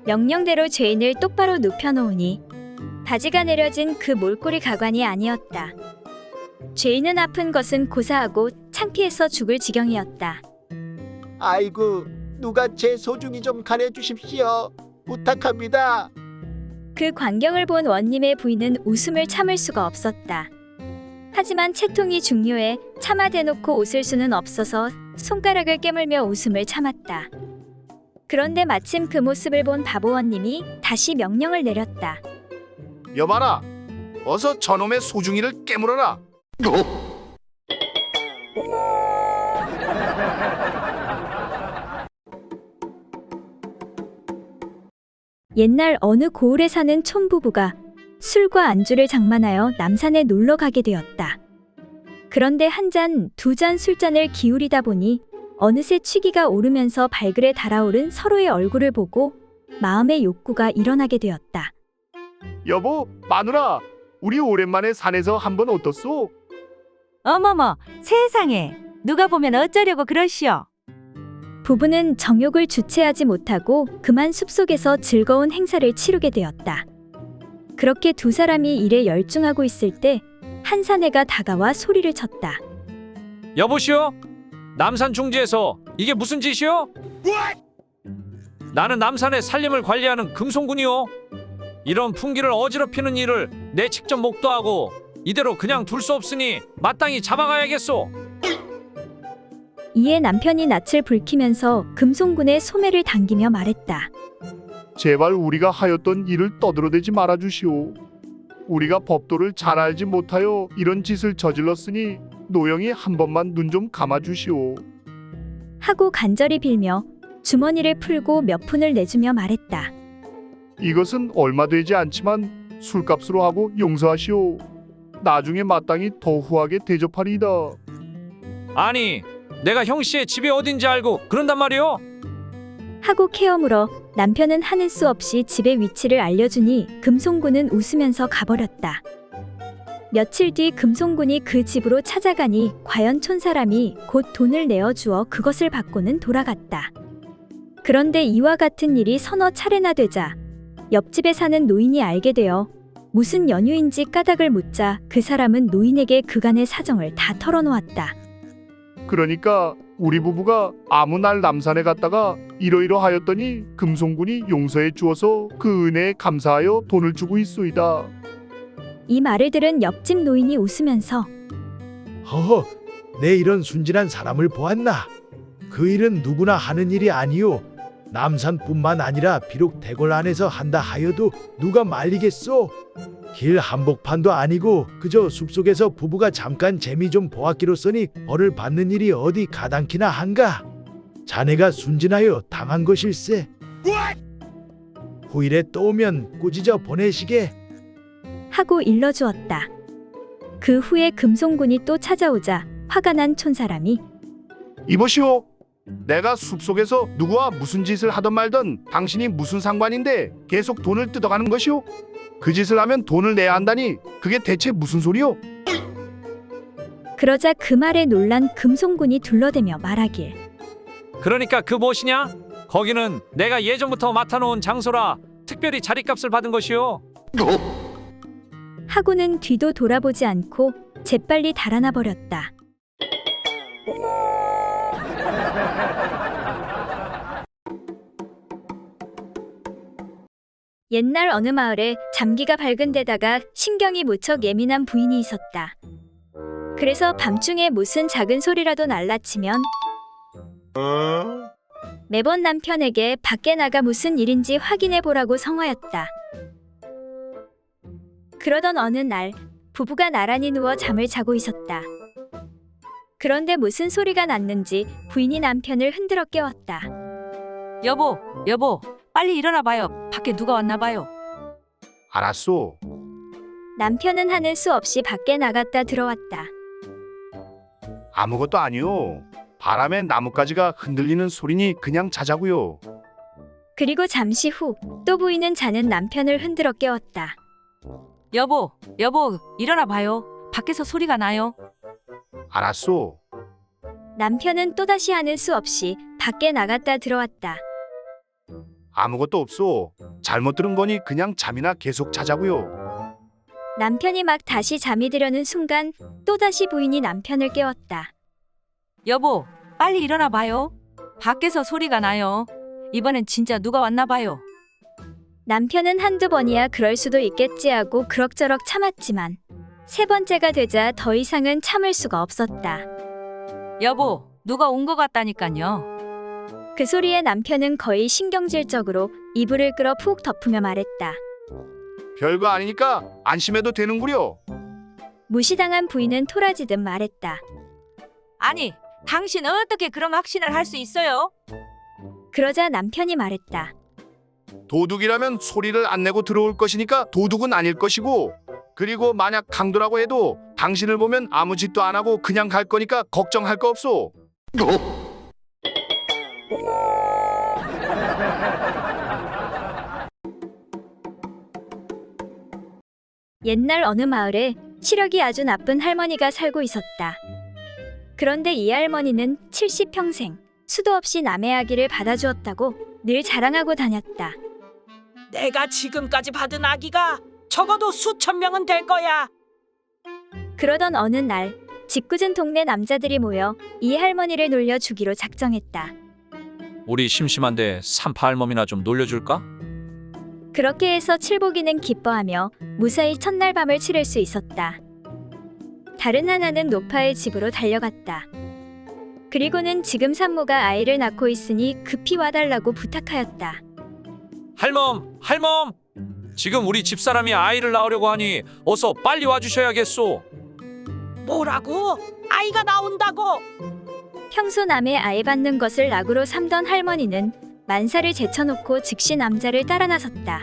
A: 명령대로 죄인을 똑바로 눕혀놓으니 바지가 내려진 그 몰골이 가관이 아니었다. 죄인은 아픈 것은 고사하고 창피해서 죽을 지경이었다.
L: 아이고, 누가 제 소중히 좀 가려주십시오. 부탁합니다.
A: 그 광경을 본 원님의 부인은 웃음을 참을 수가 없었다. 하지만 채통이 중요해 차마 대놓고 웃을 수는 없어서 손가락을 깨물며 웃음을 참았다. 그런데 마침 그 모습을 본 바보 원님이 다시 명령을 내렸다.
C: 여봐라, 어서 저놈의 소중이를 깨물어라.
A: 옛날 어느 고을에 사는 촌부부가 술과 안주를 장만하여 남산에 놀러 가게 되었다. 그런데 한 잔, 두 잔 술잔을 기울이다 보니 어느새 취기가 오르면서 발글에 달아오른 서로의 얼굴을 보고 마음의 욕구가 일어나게 되었다.
C: 여보, 마누라, 우리 오랜만에 산에서 한번 어떻소?
E: 어머머, 세상에. 누가 보면 어쩌려고 그러시오.
A: 부부는 정욕을 주체하지 못하고 그만 숲속에서 즐거운 행사를 치르게 되었다. 그렇게 두 사람이 일에 열중하고 있을 때 한 사내가 다가와 소리를 쳤다.
H: 여보시오? 남산 중지에서 이게 무슨 짓이오? 나는 남산의 산림을 관리하는 금송군이오. 이런 풍기를 어지럽히는 일을 내 직접 목도하고 이대로 그냥 둘 수 없으니 마땅히 잡아가야겠소.
A: 이에 남편이 낯을 붉히면서 금송군의 소매를 당기며 말했다.
C: 제발 우리가 하였던 일을 떠들어대지 말아주시오. 우리가 법도를 잘 알지 못하여 이런 짓을 저질렀으니 노영이 한 번만 눈 좀 감아주시오.
A: 하고 간절히 빌며 주머니를 풀고 몇 푼을 내주며 말했다.
C: 이것은 얼마 되지 않지만 술값으로 하고 용서하시오. 나중에 마땅히 더 후하게 대접하리이다.
H: 아니, 내가 형씨의 집이 어딘지 알고 그런단 말이오?
A: 하고 케어물어 남편은 하는 수 없이 집의 위치를 알려주니 금송군은 웃으면서 가버렸다. 며칠 뒤 금송군이 그 집으로 찾아가니 과연 촌사람이 곧 돈을 내어주어 그것을 받고는 돌아갔다. 그런데 이와 같은 일이 서너 차례나 되자 옆집에 사는 노인이 알게 되어 무슨 연유인지 까닭을 묻자 그 사람은 노인에게 그간의 사정을 다 털어놓았다.
C: 그러니까 우리 부부가 아무 날 남산에 갔다가 이러이러하였더니 금송군이 용서해 주어서 그 은혜에 감사하여 돈을 주고 있소이다.
A: 이 말을 들은 옆집 노인이 웃으면서
D: 허허, 내 이런 순진한 사람을 보았나? 그 일은 누구나 하는 일이 아니오. 남산뿐만 아니라 비록 대궐 안에서 한다 하여도 누가 말리겠소? 길 한복판도 아니고 그저 숲속에서 부부가 잠깐 재미 좀 보았기로써니 벌을 받는 일이 어디 가당키나 한가? 자네가 순진하여 당한 것일세. 후일에 또 오면 꾸짖어 보내시게.
A: 하고 일러주었다. 그 후에 금송군이 또 찾아오자 화가 난 촌사람이
C: 이보시오. 내가 숲속에서 누구와 무슨 짓을 하던 말던 당신이 무슨 상관인데 계속 돈을 뜯어가는 것이오? 그 짓을 하면 돈을 내야 한다니 그게 대체 무슨 소리오?
A: 그러자 그 말에 놀란 금송군이 둘러대며 말하길
H: 그러니까 그 무엇이냐? 거기는 내가 예전부터 맡아놓은 장소라 특별히 자리값을 받은 것이오.
A: 하고는 뒤도 돌아보지 않고 재빨리 달아나 버렸다. 옛날 어느 마을에 잠기가 밝은 데다가 신경이 무척 예민한 부인이 있었다. 그래서 밤중에 무슨 작은 소리라도 날라치면 매번 남편에게 밖에 나가 무슨 일인지 확인해 보라고 성화였다. 그러던 어느 날 부부가 나란히 누워 잠을 자고 있었다. 그런데 무슨 소리가 났는지 부인이 남편을 흔들어 깨웠다.
E: 여보, 빨리 일어나 봐요. 밖에 누가 왔나 봐요.
C: 알았소.
A: 남편은 하는 수 없이 밖에 나갔다 들어왔다.
C: 아무것도 아니요. 바람에 나뭇가지가 흔들리는 소리니 그냥 자자고요.
A: 그리고 잠시 후 또 부인은 자는 남편을 흔들어 깨웠다.
E: 여보, 일어나 봐요. 밖에서 소리가 나요.
C: 알았소.
A: 남편은 또다시 하는 수 없이 밖에 나갔다 들어왔다.
C: 아무것도 없소. 잘못 들은 거니 그냥 잠이나 계속 자자고요.
A: 남편이 막 다시 잠이 들려는 순간 또다시 부인이 남편을 깨웠다.
E: 여보, 빨리 일어나 봐요. 밖에서 소리가 나요. 이번엔 진짜 누가 왔나 봐요.
A: 남편은 한두 번이야 그럴 수도 있겠지 하고 그럭저럭 참았지만 세 번째가 되자 더 이상은 참을 수가 없었다.
E: 여보, 누가 온 것 같다니까요.
A: 그 소리에 남편은 거의 신경질적으로 이불을 끌어 푹 덮으며 말했다.
C: 별거 아니니까 안심해도 되는구려.
A: 무시당한 부인은 토라지듯 말했다.
E: 아니, 당신 어떻게 그런 확신을 할 수 있어요?
A: 그러자 남편이 말했다.
C: 도둑이라면 소리를 안 내고 들어올 것이니까 도둑은 아닐 것이고, 그리고 만약 강도라고 해도 당신을 보면 아무 짓도 안 하고 그냥 갈 거니까 걱정할 거 없소.
A: 옛날 어느 마을에 시력이 아주 나쁜 할머니가 살고 있었다. 그런데 이 할머니는 70평생 수도 없이 남의 아기를 받아주었다고 늘 자랑하고 다녔다.
J: 내가 지금까지 받은 아기가 적어도 수천 명은 될 거야.
A: 그러던 어느 날 짓궂은 동네 남자들이 모여 이 할머니를 놀려 주기로 작정했다.
H: 우리 심심한데 삼팔몸이나 좀 놀려줄까?
A: 그렇게 해서 칠복이는 기뻐하며 무사히 첫날 밤을 치를 수 있었다. 다른 하나는 노파의 집으로 달려갔다. 그리고는 지금 산모가 아이를 낳고 있으니 급히 와달라고 부탁하였다.
H: 할멈! 지금 우리 집사람이 아이를 낳으려고 하니 어서 빨리 와주셔야겠소.
J: 뭐라고? 아이가 나온다고?
A: 평소 남의 아이 받는 것을 낙으로 삼던 할머니는 만사를 제쳐놓고 즉시 남자를 따라 나섰다.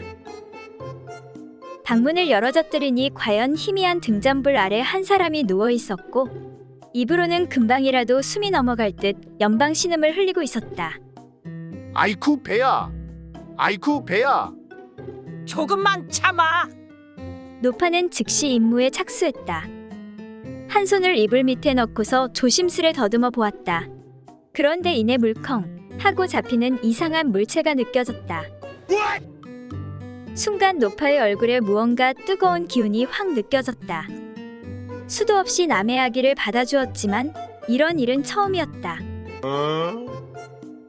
A: 방문을 열어젖들이니 과연 희미한 등잔불 아래 한 사람이 누워 있었고 입으로는 금방이라도 숨이 넘어갈 듯 연방 신음을 흘리고 있었다.
C: 아이쿠 배야. 아이쿠 배야.
J: 조금만 참아.
A: 노파는 즉시 임무에 착수했다. 한 손을 이불 밑에 넣고서 조심스레 더듬어 보았다. 그런데 이내 물컹 하고 잡히는 이상한 물체가 느껴졌다. 순간 노파의 얼굴에 무언가 뜨거운 기운이 확 느껴졌다. 수도 없이 남의 아기를 받아주었지만 이런 일은 처음이었다.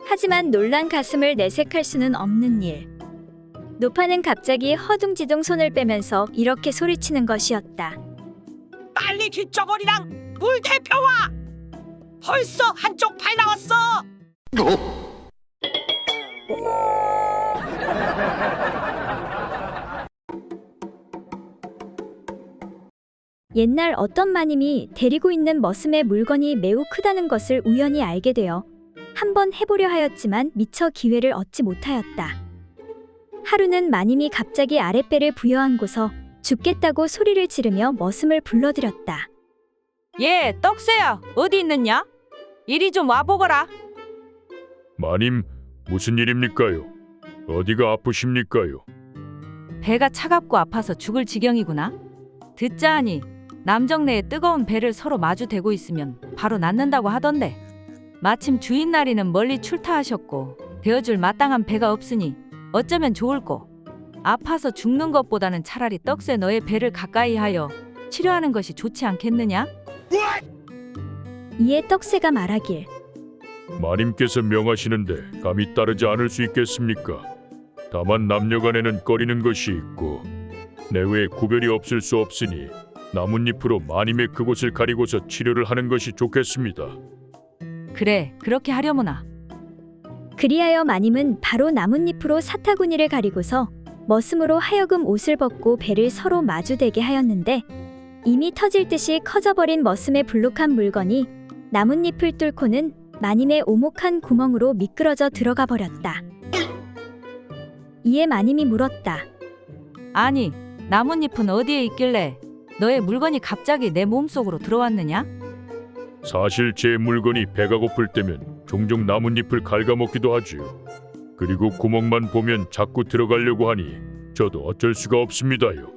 A: 하지만 놀란 가슴을 내색할 수는 없는 일. 노파는 갑자기 허둥지둥 손을 빼면서 이렇게 소리치는 것이었다.
J: 빨리 귓저고리랑 물 대표와. 벌써 한쪽 팔 나왔어.
A: 옛날 어떤 마님이 데리고 있는 머슴의 물건이 매우 크다는 것을 우연히 알게 되어 한번 해보려 하였지만 미처 기회를 얻지 못하였다. 하루는 마님이 갑자기 아랫배를 부여안고서 죽겠다고 소리를 지르며 머슴을 불러들였다.
E: 예, 떡새야, 어디 있느냐? 이리 좀 와보거라.
F: 마님, 무슨 일입니까요? 어디가 아프십니까요?
E: 배가 차갑고 아파서 죽을 지경이구나. 듣자 하니 남정네에 뜨거운 배를 서로 마주 대고 있으면 바로 낫는다고 하던데 마침 주인 나리는 멀리 출타하셨고 대어줄 마땅한 배가 없으니 어쩌면 좋을꼬. 아파서 죽는 것보다는 차라리 떡새 너의 배를 가까이 하여 치료하는 것이 좋지 않겠느냐?
A: 이에 떡새가 말하길.
F: 마님께서 명하시는데 감히 따르지 않을 수 있겠습니까? 다만 남녀간에는 꺼리는 것이 있고 내외에 구별이 없을 수 없으니 나뭇잎으로 마님의 그곳을 가리고서 치료를 하는 것이 좋겠습니다.
E: 그래, 그렇게 하려무나.
A: 그리하여 마님은 바로 나뭇잎으로 사타구니를 가리고서 머슴으로 하여금 옷을 벗고 배를 서로 마주대게 하였는데 이미 터질 듯이 커져버린 머슴의 불룩한 물건이 나뭇잎을 뚫고는 마님의 오목한 구멍으로 미끄러져 들어가 버렸다. 이에 마님이 물었다.
E: 아니, 나뭇잎은 어디에 있길래 너의 물건이 갑자기 내 몸속으로 들어왔느냐?
F: 사실 제 물건이 배가 고플 때면 종종 나뭇잎을 갉아먹기도 하지요. 그리고 구멍만 보면 자꾸 들어가려고 하니 저도 어쩔 수가 없습니다요.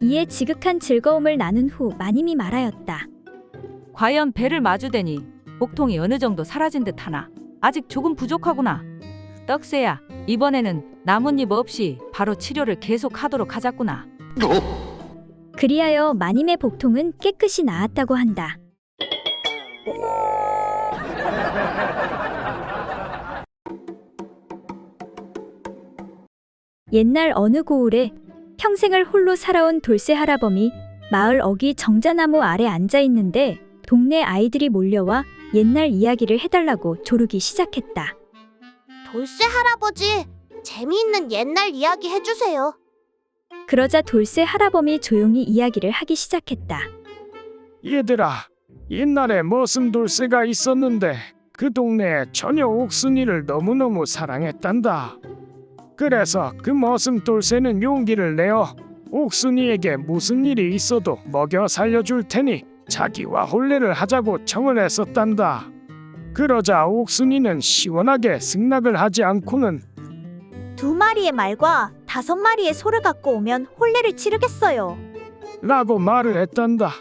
A: 이에 지극한 즐거움을 나눈 후 마님이 말하였다.
E: 과연 배를 마주대니 복통이 어느 정도 사라진 듯하나 아직 조금 부족하구나. 떡새야, 이번에는 나뭇잎 없이 바로 치료를 계속하도록 하자꾸나.
A: 그리하여 마님의 복통은 깨끗이 나았다고 한다. 옛날 어느 고을에 평생을 홀로 살아온 돌쇠 할아범이 마을 어귀 정자나무 아래 앉아 있는데 동네 아이들이 몰려와 옛날 이야기를 해달라고 조르기 시작했다.
K: 돌쇠 할아버지, 재미있는 옛날 이야기 해주세요.
A: 그러자 돌쇠 할아범이 조용히 이야기를 하기 시작했다.
M: 얘들아, 옛날에 머슴 돌쇠가 있었는데 그 동네에 처녀 옥순이를 너무너무 사랑했단다. 그래서 그 머슴 돌쇠는 용기를 내어 옥순이에게 무슨 일이 있어도 먹여 살려줄 테니 자기와 혼례를 하자고 청을 했었단다. 그러자 옥순이는 시원하게 승낙을 하지 않고는
G: 2마리의 말과 5마리의 소를 갖고 오면 혼례를 치르겠어요.
M: 라고 말을 했단다.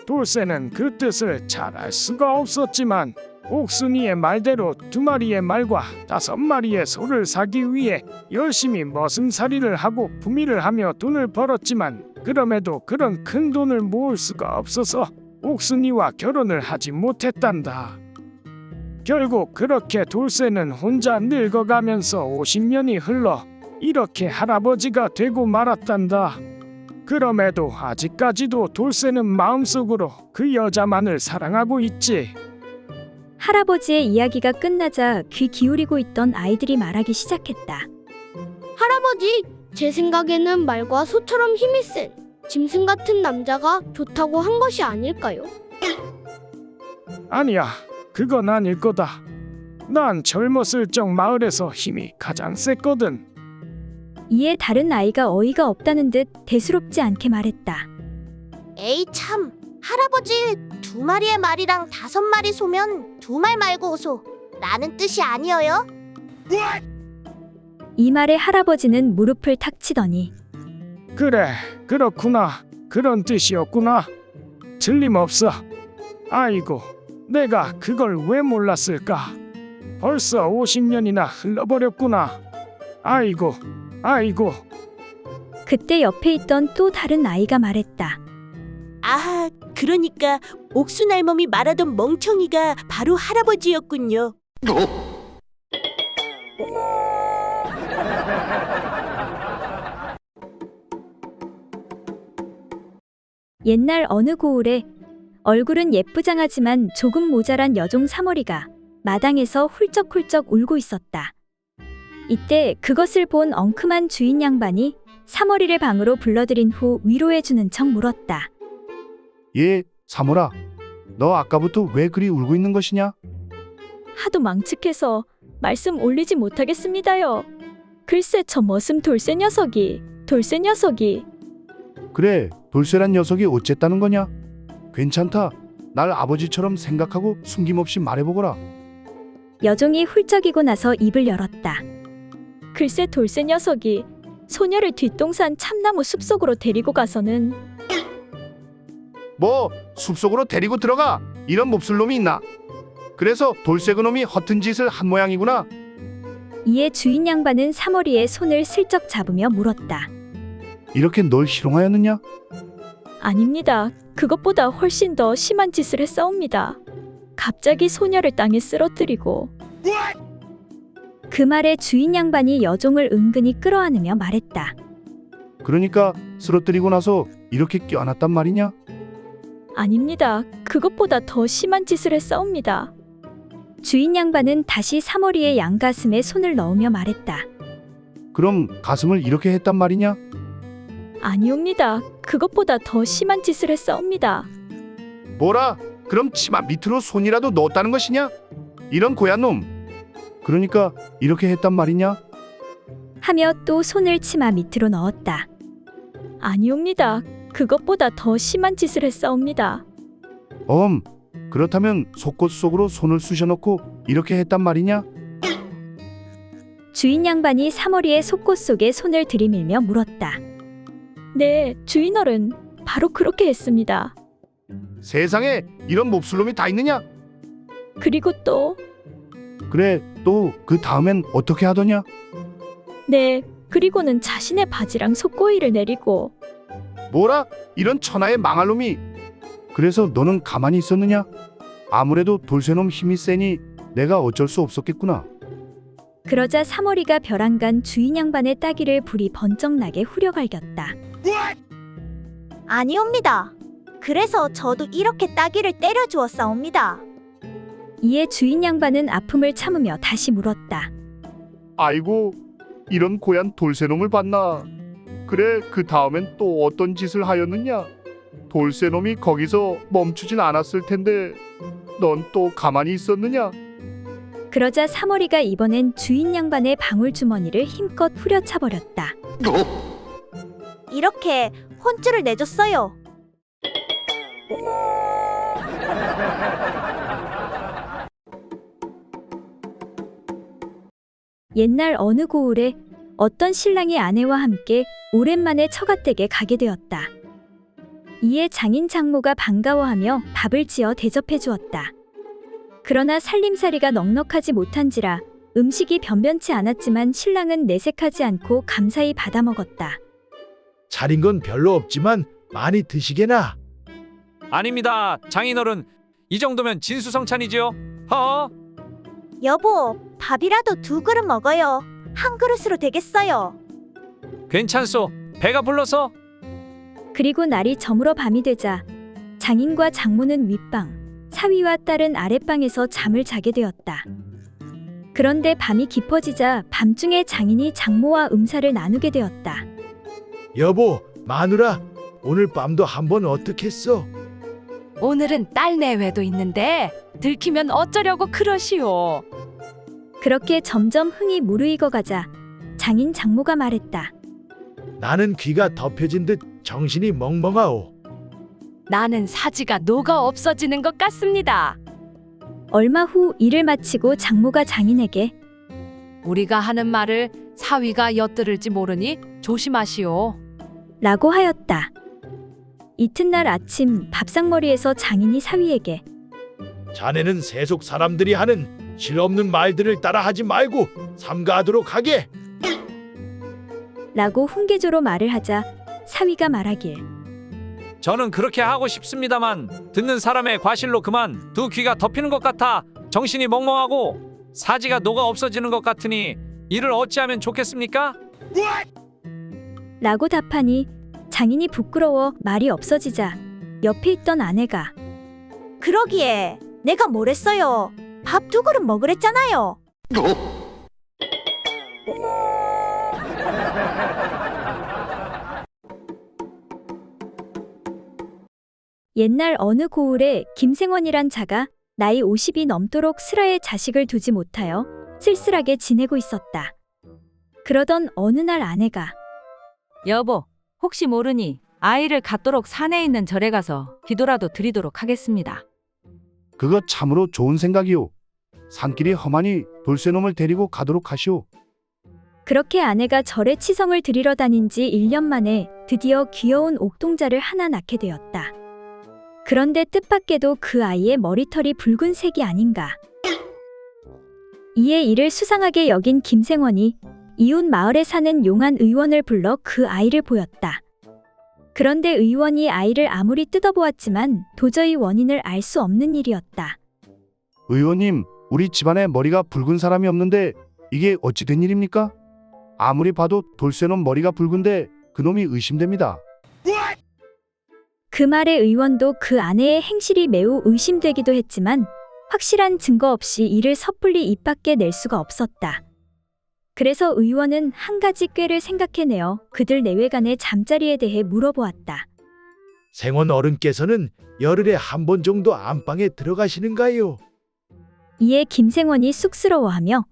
M: 돌쇠는 그 뜻을 잘 알 수가 없었지만 옥순이의 말대로 2마리의 말과 5마리의 소를 사기 위해 열심히 머슴살이를 하고 부미를 하며 돈을 벌었지만 그럼에도 그런 큰 돈을 모을 수가 없어서 옥순이와 결혼을 하지 못했단다. 결국 그렇게 돌쇠는 혼자 늙어가면서 50년이 흘러 이렇게 할아버지가 되고 말았단다. 그럼에도 아직까지도 돌쇠는 마음속으로 그 여자만을 사랑하고 있지.
A: 할아버지의 이야기가 끝나자 귀 기울이고 있던 아이들이 말하기 시작했다.
N: 할아버지, 제 생각에는 말과 소처럼 힘이 센 짐승 같은 남자가 좋다고 한 것이 아닐까요?
M: 아니야, 그건 아닐 거다. 난 젊었을 적 마을에서 힘이 가장 셌거든.
A: 이에 다른 아이가 어이가 없다는 듯 대수롭지 않게 말했다.
K: 에이 참, 할아버지 2마리의 말이랑 5마리 소면 2말 말고 소 라는 뜻이 아니어요?
A: 이 말에 할아버지는 무릎을 탁 치더니
M: 그래, 그렇구나. 그런 뜻이었구나. 틀림없어. 아이고, 내가 그걸 왜 몰랐을까? 벌써 50년이나 흘러버렸구나. 아이고, 아이고.
A: 그때 옆에 있던 또 다른 아이가 말했다.
J: 아, 그러니까 옥순 할멈이 말하던 멍청이가 바로 할아버지였군요.
A: 옛날 어느 고을에 얼굴은 예쁘장하지만 조금 모자란 여종 사머리가 마당에서 훌쩍훌쩍 울고 있었다. 이때 그것을 본 엉큼한 주인 양반이 사머리를 방으로 불러들인 후 위로해주는 척 물었다.
C: 예, 사모라. 너 아까부터 왜 그리 울고 있는 것이냐?
A: 하도 망측해서 말씀 올리지 못하겠습니다요. 글쎄 저 머슴 돌쇠 녀석이
C: 그래, 돌쇠란 녀석이 어쨌다는 거냐? 괜찮다. 날 아버지처럼 생각하고 숨김없이 말해보거라.
A: 여종이 훌쩍이고 나서 입을 열었다. 글쎄 돌쇠 녀석이 소녀를 뒷동산 참나무 숲속으로 데리고 가서는
C: 뭐 숲속으로 데리고 들어가? 이런 몹쓸 놈이 있나? 그래서 돌쇠 그놈이 허튼 짓을 한 모양이구나.
A: 이에 주인 양반은 사머리의 손을 슬쩍 잡으며 물었다.
C: 이렇게 널 희롱하였느냐?
A: 아닙니다. 그것보다 훨씬 더 심한 짓을 했사옵니다. 갑자기 소녀를 땅에 쓰러뜨리고 그 말에 주인 양반이 여종을 은근히 끌어안으며 말했다.
C: 그러니까 쓰러뜨리고 나서 이렇게 껴안았단 말이냐?
A: 아닙니다. 그것보다 더 심한 짓을 했사옵니다. 주인 양반은 다시 사머리의 양가슴에 손을 넣으며 말했다.
C: 그럼 가슴을 이렇게 했단 말이냐?
A: 아니옵니다. 그것보다 더 심한 짓을 했사옵니다.
C: 뭐라? 그럼 치마 밑으로 손이라도 넣었다는 것이냐? 이런 고얀 놈. 그러니까 이렇게 했단 말이냐?
A: 하며 또 손을 치마 밑으로 넣었다. 아니옵니다. 그것보다 더 심한 짓을 했사옵니다.
C: 그렇다면 속옷 속으로 손을 쑤셔넣고 이렇게 했단 말이냐?
A: 주인 양반이 사머리의 속옷 속에 손을 들이밀며 물었다. 네, 주인어른, 바로 그렇게 했습니다.
C: 세상에 이런 몹쓸 놈이 다 있느냐?
A: 그리고 또,
C: 그래, 또 그 다음엔 어떻게 하더냐?
A: 네, 그리고는 자신의 바지랑 속고이를 내리고,
C: 뭐라? 이런 천하의 망할 놈이. 그래서 너는 가만히 있었느냐? 아무래도 돌쇠놈 힘이 세니 내가 어쩔 수 없었겠구나.
A: 그러자 사머리가 벼랑간 주인 양반의 따귀를 불이 번쩍 나게 후려갈겼다.
G: 아니옵니다. 그래서 저도 이렇게 따귀를 때려 주었사옵니다.
A: 이에 주인 양반은 아픔을 참으며 다시 물었다.
C: 아이고, 이런 고얀 돌쇠놈을 봤나? 그래, 그 다음엔 또 어떤 짓을 하였느냐? 돌쇠놈이 거기서 멈추진 않았을 텐데 넌 또 가만히 있었느냐?
A: 그러자 사머리가 이번엔 주인 양반의 방울주머니를 힘껏 후려차버렸다.
G: 이렇게 혼쭐을 내줬어요.
A: 옛날 어느 고을에 어떤 신랑이 아내와 함께 오랜만에 처갓댁에 가게 되었다. 이에 장인 장모가 반가워하며 밥을 지어 대접해 주었다. 그러나 살림살이가 넉넉하지 못한지라 음식이 변변치 않았지만 신랑은 내색하지 않고 감사히 받아먹었다.
D: 차린 건 별로 없지만 많이 드시게나.
H: 아닙니다. 장인어른, 이 정도면 진수성찬이지요.
G: 여보, 밥이라도 2그릇 먹어요. 한 그릇으로 되겠어요.
H: 괜찮소. 배가 불러서.
A: 그리고 날이 저물어 밤이 되자 장인과 장모는 윗방, 사위와 딸은 아랫방에서 잠을 자게 되었다. 그런데 밤이 깊어지자 밤중에 장인이 장모와 음사를 나누게 되었다.
D: 여보, 마누라, 오늘 밤도 한번 어떻겠어?
I: 오늘은 딸 내외도 있는데 들키면 어쩌려고 그러시오.
A: 그렇게 점점 흥이 무르익어 가자 장인 장모가 말했다.
D: 나는 귀가 덮여진 듯 정신이 멍멍하오.
I: 나는 사지가 녹아 없어지는 것 같습니다.
A: 얼마 후 일을 마치고 장모가 장인에게
I: 우리가 하는 말을 사위가 엿들을지 모르니 조심하시오.
A: 라고 하였다. 이튿날 아침 밥상머리에서 장인이 사위에게
D: 자네는 세속 사람들이 하는 실없는 말들을 따라하지 말고 삼가하도록 하게.
A: 라고 훈계조로 말을 하자 사위가 말하길
H: 저는 그렇게 하고 싶습니다만 듣는 사람의 과실로 그만 두 귀가 덮이는 것 같아 정신이 멍멍하고 사지가 녹아 없어지는 것 같으니 이를 어찌하면 좋겠습니까?
A: 라고 답하니 장인이 부끄러워 말이 없어지자 옆에 있던 아내가
G: 그러기에 내가 뭘 했어요. 밥 2그릇 먹으랬잖아요.
A: 옛날 어느 고을에 김생원이란 자가 나이 50이 넘도록 슬하에 자식을 두지 못하여 쓸쓸하게 지내고 있었다. 그러던 어느 날 아내가
E: 여보, 혹시 모르니 아이를 갖도록 산에 있는 절에 가서 기도라도 드리도록 하겠습니다.
C: 그거 참으로 좋은 생각이오. 산길이 험하니 돌쇠놈을 데리고 가도록 하시오.
A: 그렇게 아내가 절에 치성을 드리러 다닌 지 1년 만에 드디어 귀여운 옥동자를 하나 낳게 되었다. 그런데 뜻밖에도 그 아이의 머리털이 붉은색이 아닌가. 이에 이를 수상하게 여긴 김생원이 이웃 마을에 사는 용한 의원을 불러 그 아이를 보였다. 그런데 의원이 아이를 아무리 뜯어보았지만 도저히 원인을 알 수 없는 일이었다.
C: 의원님, 우리 집안에 머리가 붉은 사람이 없는데 이게 어찌 된 일입니까? 아무리 봐도 돌쇠놈 머리가 붉은데 그놈이 의심됩니다.
A: 그 말에 의원도 그 아내의 행실이 매우 의심되기도 했지만 확실한 증거 없이 이를 섣불리 입 밖에 낼 수가 없었다. 그래서 의원은 한 가지 꾀를 생각해내어 그들 내외간의 잠자리에 대해 물어보았다.
D: 생원 어른께서는 열흘에 한 번 정도 안방에 들어가시는가요?
A: 이에 김생원이 쑥스러워하며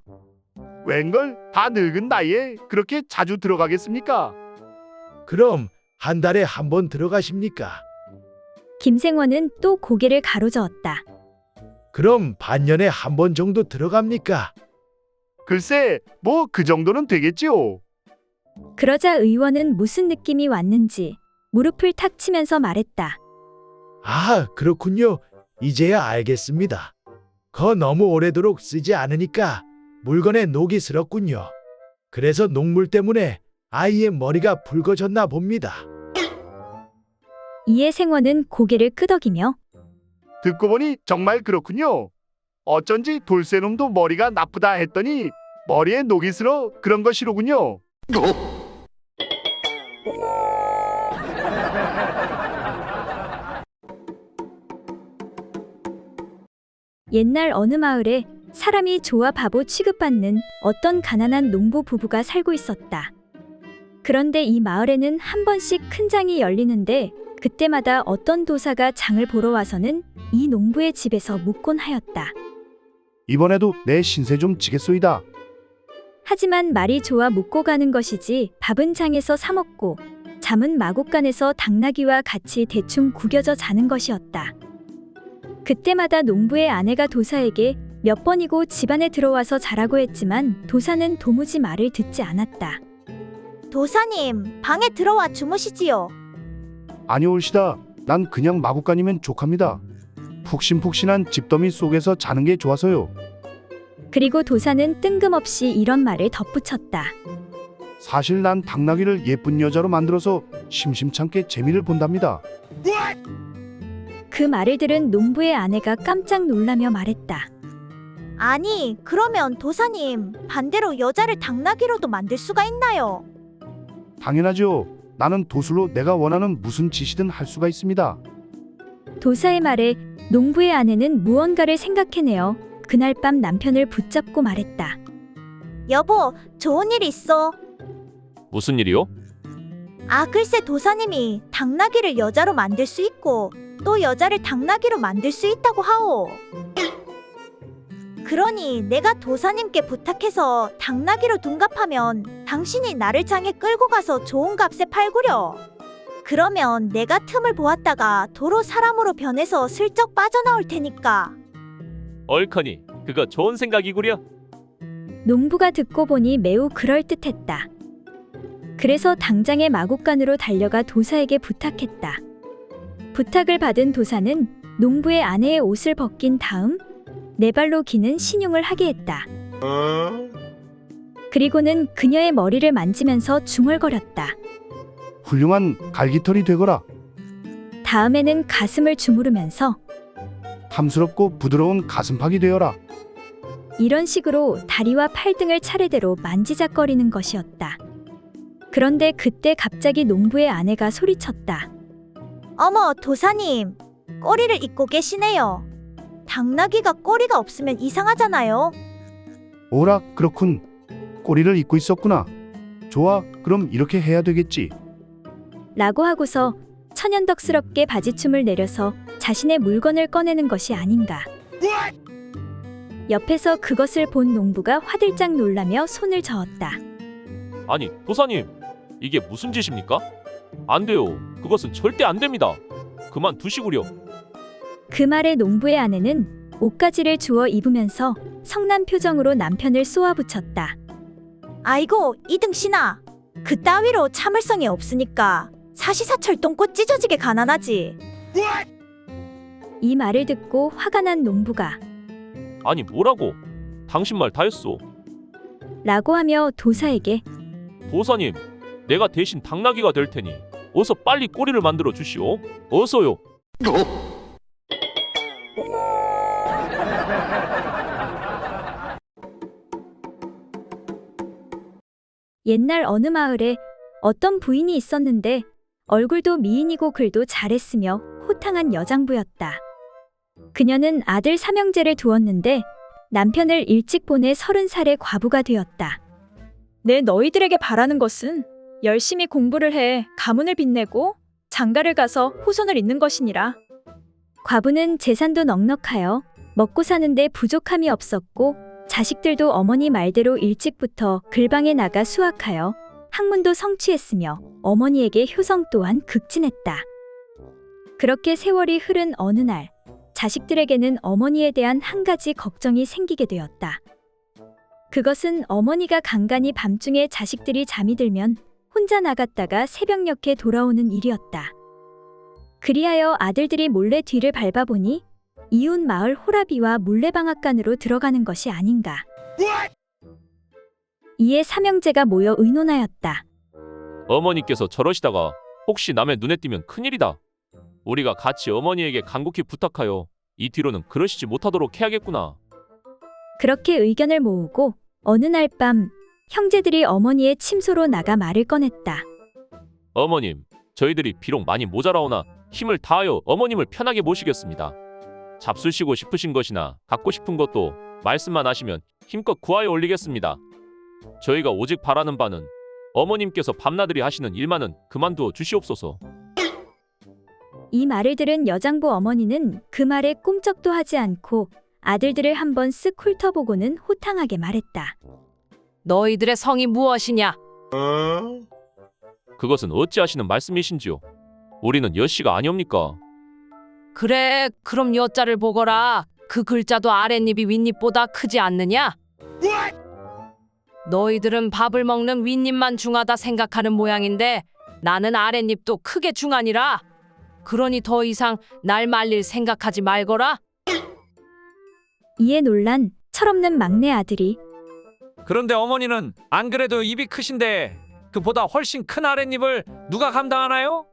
C: 웬걸 다 늙은 나이에 그렇게 자주 들어가겠습니까?
D: 그럼 한 달에 한 번 들어가십니까?
A: 김생원은 또 고개를 가로저었다.
D: 그럼 반년에 한 번 정도 들어갑니까?
C: 글쎄, 뭐 그 정도는 되겠지요.
A: 그러자 의원은 무슨 느낌이 왔는지 무릎을 탁 치면서 말했다.
D: 아, 그렇군요. 이제야 알겠습니다. 거 너무 오래도록 쓰지 않으니까 물건에 녹이 슬었군요. 그래서 녹물 때문에 아이의 머리가 붉어졌나 봅니다.
A: 이에 생원은 고개를 끄덕이며
C: 듣고 보니 정말 그렇군요. 어쩐지 돌쇠놈도 머리가 나쁘다 했더니 머리에 녹이 슬어 그런 것이로군요.
A: 옛날 어느 마을에 사람이 좋아 바보 취급받는 어떤 가난한 농부 부부가 살고 있었다. 그런데 이 마을에는 한 번씩 큰 장이 열리는데 그때마다 어떤 도사가 장을 보러 와서는 이 농부의 집에서 묵곤 하였다.
C: 이번에도 내 신세 좀 지겠소이다.
A: 하지만 말이 좋아 묵고 가는 것이지 밥은 장에서 사 먹고 잠은 마곡간에서 당나귀와 같이 대충 구겨져 자는 것이었다. 그때마다 농부의 아내가 도사에게 몇 번이고 집안에 들어와서 자라고 했지만 도사는 도무지 말을 듣지 않았다.
G: 도사님, 방에 들어와 주무시지요.
C: 아니올시다. 난 그냥 마구간이면 족합니다. 푹신푹신한 집더미 속에서 자는 게 좋아서요.
A: 그리고 도사는 뜬금없이 이런 말을 덧붙였다.
C: 사실 난 당나귀를 예쁜 여자로 만들어서 심심찮게 재미를 본답니다.
A: 그 말을 들은 농부의 아내가 깜짝 놀라며 말했다.
G: 아니, 그러면 도사님, 반대로 여자를 당나귀로도 만들 수가 있나요?
C: 당연하죠. 나는 도술로 내가 원하는 무슨 짓이든 할 수가 있습니다.
A: 도사의 말에 농부의 아내는 무언가를 생각해내어 그날 밤 남편을 붙잡고 말했다.
G: 여보, 좋은 일 있어.
B: 무슨 일이요?
G: 아, 글쎄 도사님이 당나귀를 여자로 만들 수 있고 또 여자를 당나귀로 만들 수 있다고 하오. 그러니 내가 도사님께 부탁해서 당나귀로 둔갑하면 당신이 나를 장에 끌고 가서 좋은 값에 팔구려. 그러면 내가 틈을 보았다가 도로 사람으로 변해서 슬쩍 빠져나올 테니까.
B: 얼커니 그거 좋은 생각이구려.
A: 농부가 듣고 보니 매우 그럴듯했다. 그래서 당장에 마곡간으로 달려가 도사에게 부탁했다. 부탁을 받은 도사는 농부의 아내의 옷을 벗긴 다음 네 발로 기는 신용을 하게 했다. 그리고는 그녀의 머리를 만지면서 중얼거렸다.
C: 훌륭한 갈기털이 되거라.
A: 다음에는 가슴을 주무르면서
C: 탐스럽고 부드러운 가슴팍이 되어라.
A: 이런 식으로 다리와 팔등을 차례대로 만지작거리는 것이었다. 그런데 그때 갑자기 농부의 아내가 소리쳤다.
G: 어머, 도사님, 꼬리를 잇고 계시네요. 당나귀가 꼬리가 없으면 이상하잖아요.
C: 오라, 그렇군. 꼬리를 잇고 있었구나. 좋아, 그럼 이렇게 해야 되겠지.
A: 라고 하고서 천연덕스럽게 바지춤을 내려서 자신의 물건을 꺼내는 것이 아닌가. 옆에서 그것을 본 농부가 화들짝 놀라며 손을 저었다.
B: 아니 도사님 이게 무슨 짓입니까? 안 돼요. 그것은 절대 안 됩니다. 그만 두시구려.
A: 그 말에 농부의 아내는 옷가지를 주워 입으면서 성난 표정으로 남편을 쏘아붙였다.
G: 아이고, 이등신아. 그 따위로 참을성이 없으니까 사시사철 똥꼬 찢어지게 가난하지.
A: 이 말을 듣고 화가 난 농부가
B: 아니 뭐라고? 당신 말 다했소.
A: 라고 하며 도사에게
B: 도사님 내가 대신 당나귀가 될 테니 어서 빨리 꼬리를 만들어 주시오. 어서요.
A: 옛날 어느 마을에 어떤 부인이 있었는데 얼굴도 미인이고 글도 잘했으며 호탕한 여장부였다. 그녀는 아들 삼형제를 두었는데 남편을 일찍 보내 30살의 과부가 되었다.
O: 내 너희들에게 바라는 것은 열심히 공부를 해 가문을 빛내고 장가를 가서 후손을 잇는 것이니라.
A: 과부는 재산도 넉넉하여 먹고 사는데 부족함이 없었고 자식들도 어머니 말대로 일찍부터 글방에 나가 수학하여 학문도 성취했으며 어머니에게 효성 또한 극진했다. 그렇게 세월이 흐른 어느 날, 자식들에게는 어머니에 대한 한 가지 걱정이 생기게 되었다. 그것은 어머니가 간간히 밤중에 자식들이 잠이 들면 혼자 나갔다가 새벽녘에 돌아오는 일이었다. 그리하여 아들들이 몰래 뒤를 밟아보니 이웃 마을 호라비와 물레방앗간으로 들어가는 것이 아닌가. 이에 삼형제가 모여 의논하였다.
B: 어머니께서 저러시다가 혹시 남의 눈에 띄면 큰일이다. 우리가 같이 어머니에게 간곡히 부탁하여 이 뒤로는 그러시지 못하도록 해야겠구나.
A: 그렇게 의견을 모으고 어느 날 밤 형제들이 어머니의 침소로 나가 말을 꺼냈다.
B: 어머님, 저희들이 비록 많이 모자라오나 힘을 다하여 어머님을 편하게 모시겠습니다. 잡수시고 싶으신 것이나 갖고 싶은 것도 말씀만 하시면 힘껏 구하여 올리겠습니다. 저희가 오직 바라는 바는 어머님께서 밤나들이 하시는 일만은 그만두어 주시옵소서.
A: 이 말을 들은 여장부 어머니는 그 말에 꼼짝도 하지 않고 아들들을 한번 쓱 훑어보고는 호탕하게 말했다.
E: 너희들의 성이 무엇이냐?
B: 그것은 어찌하시는 말씀이신지요? 우리는 여씨가 아니옵니까?
E: 그래, 그럼 여자를 보거라. 그 글자도 아랫입이 윗입보다 크지 않느냐? 너희들은 밥을 먹는 윗입만 중하다 생각하는 모양인데 나는 아랫입도 크게 중하니라. 그러니 더 이상 날 말릴 생각하지 말거라.
A: 이에 놀란 철없는 막내 아들이
H: 그런데 어머니는 안 그래도 입이 크신데 그보다 훨씬 큰 아랫입을 누가 감당하나요?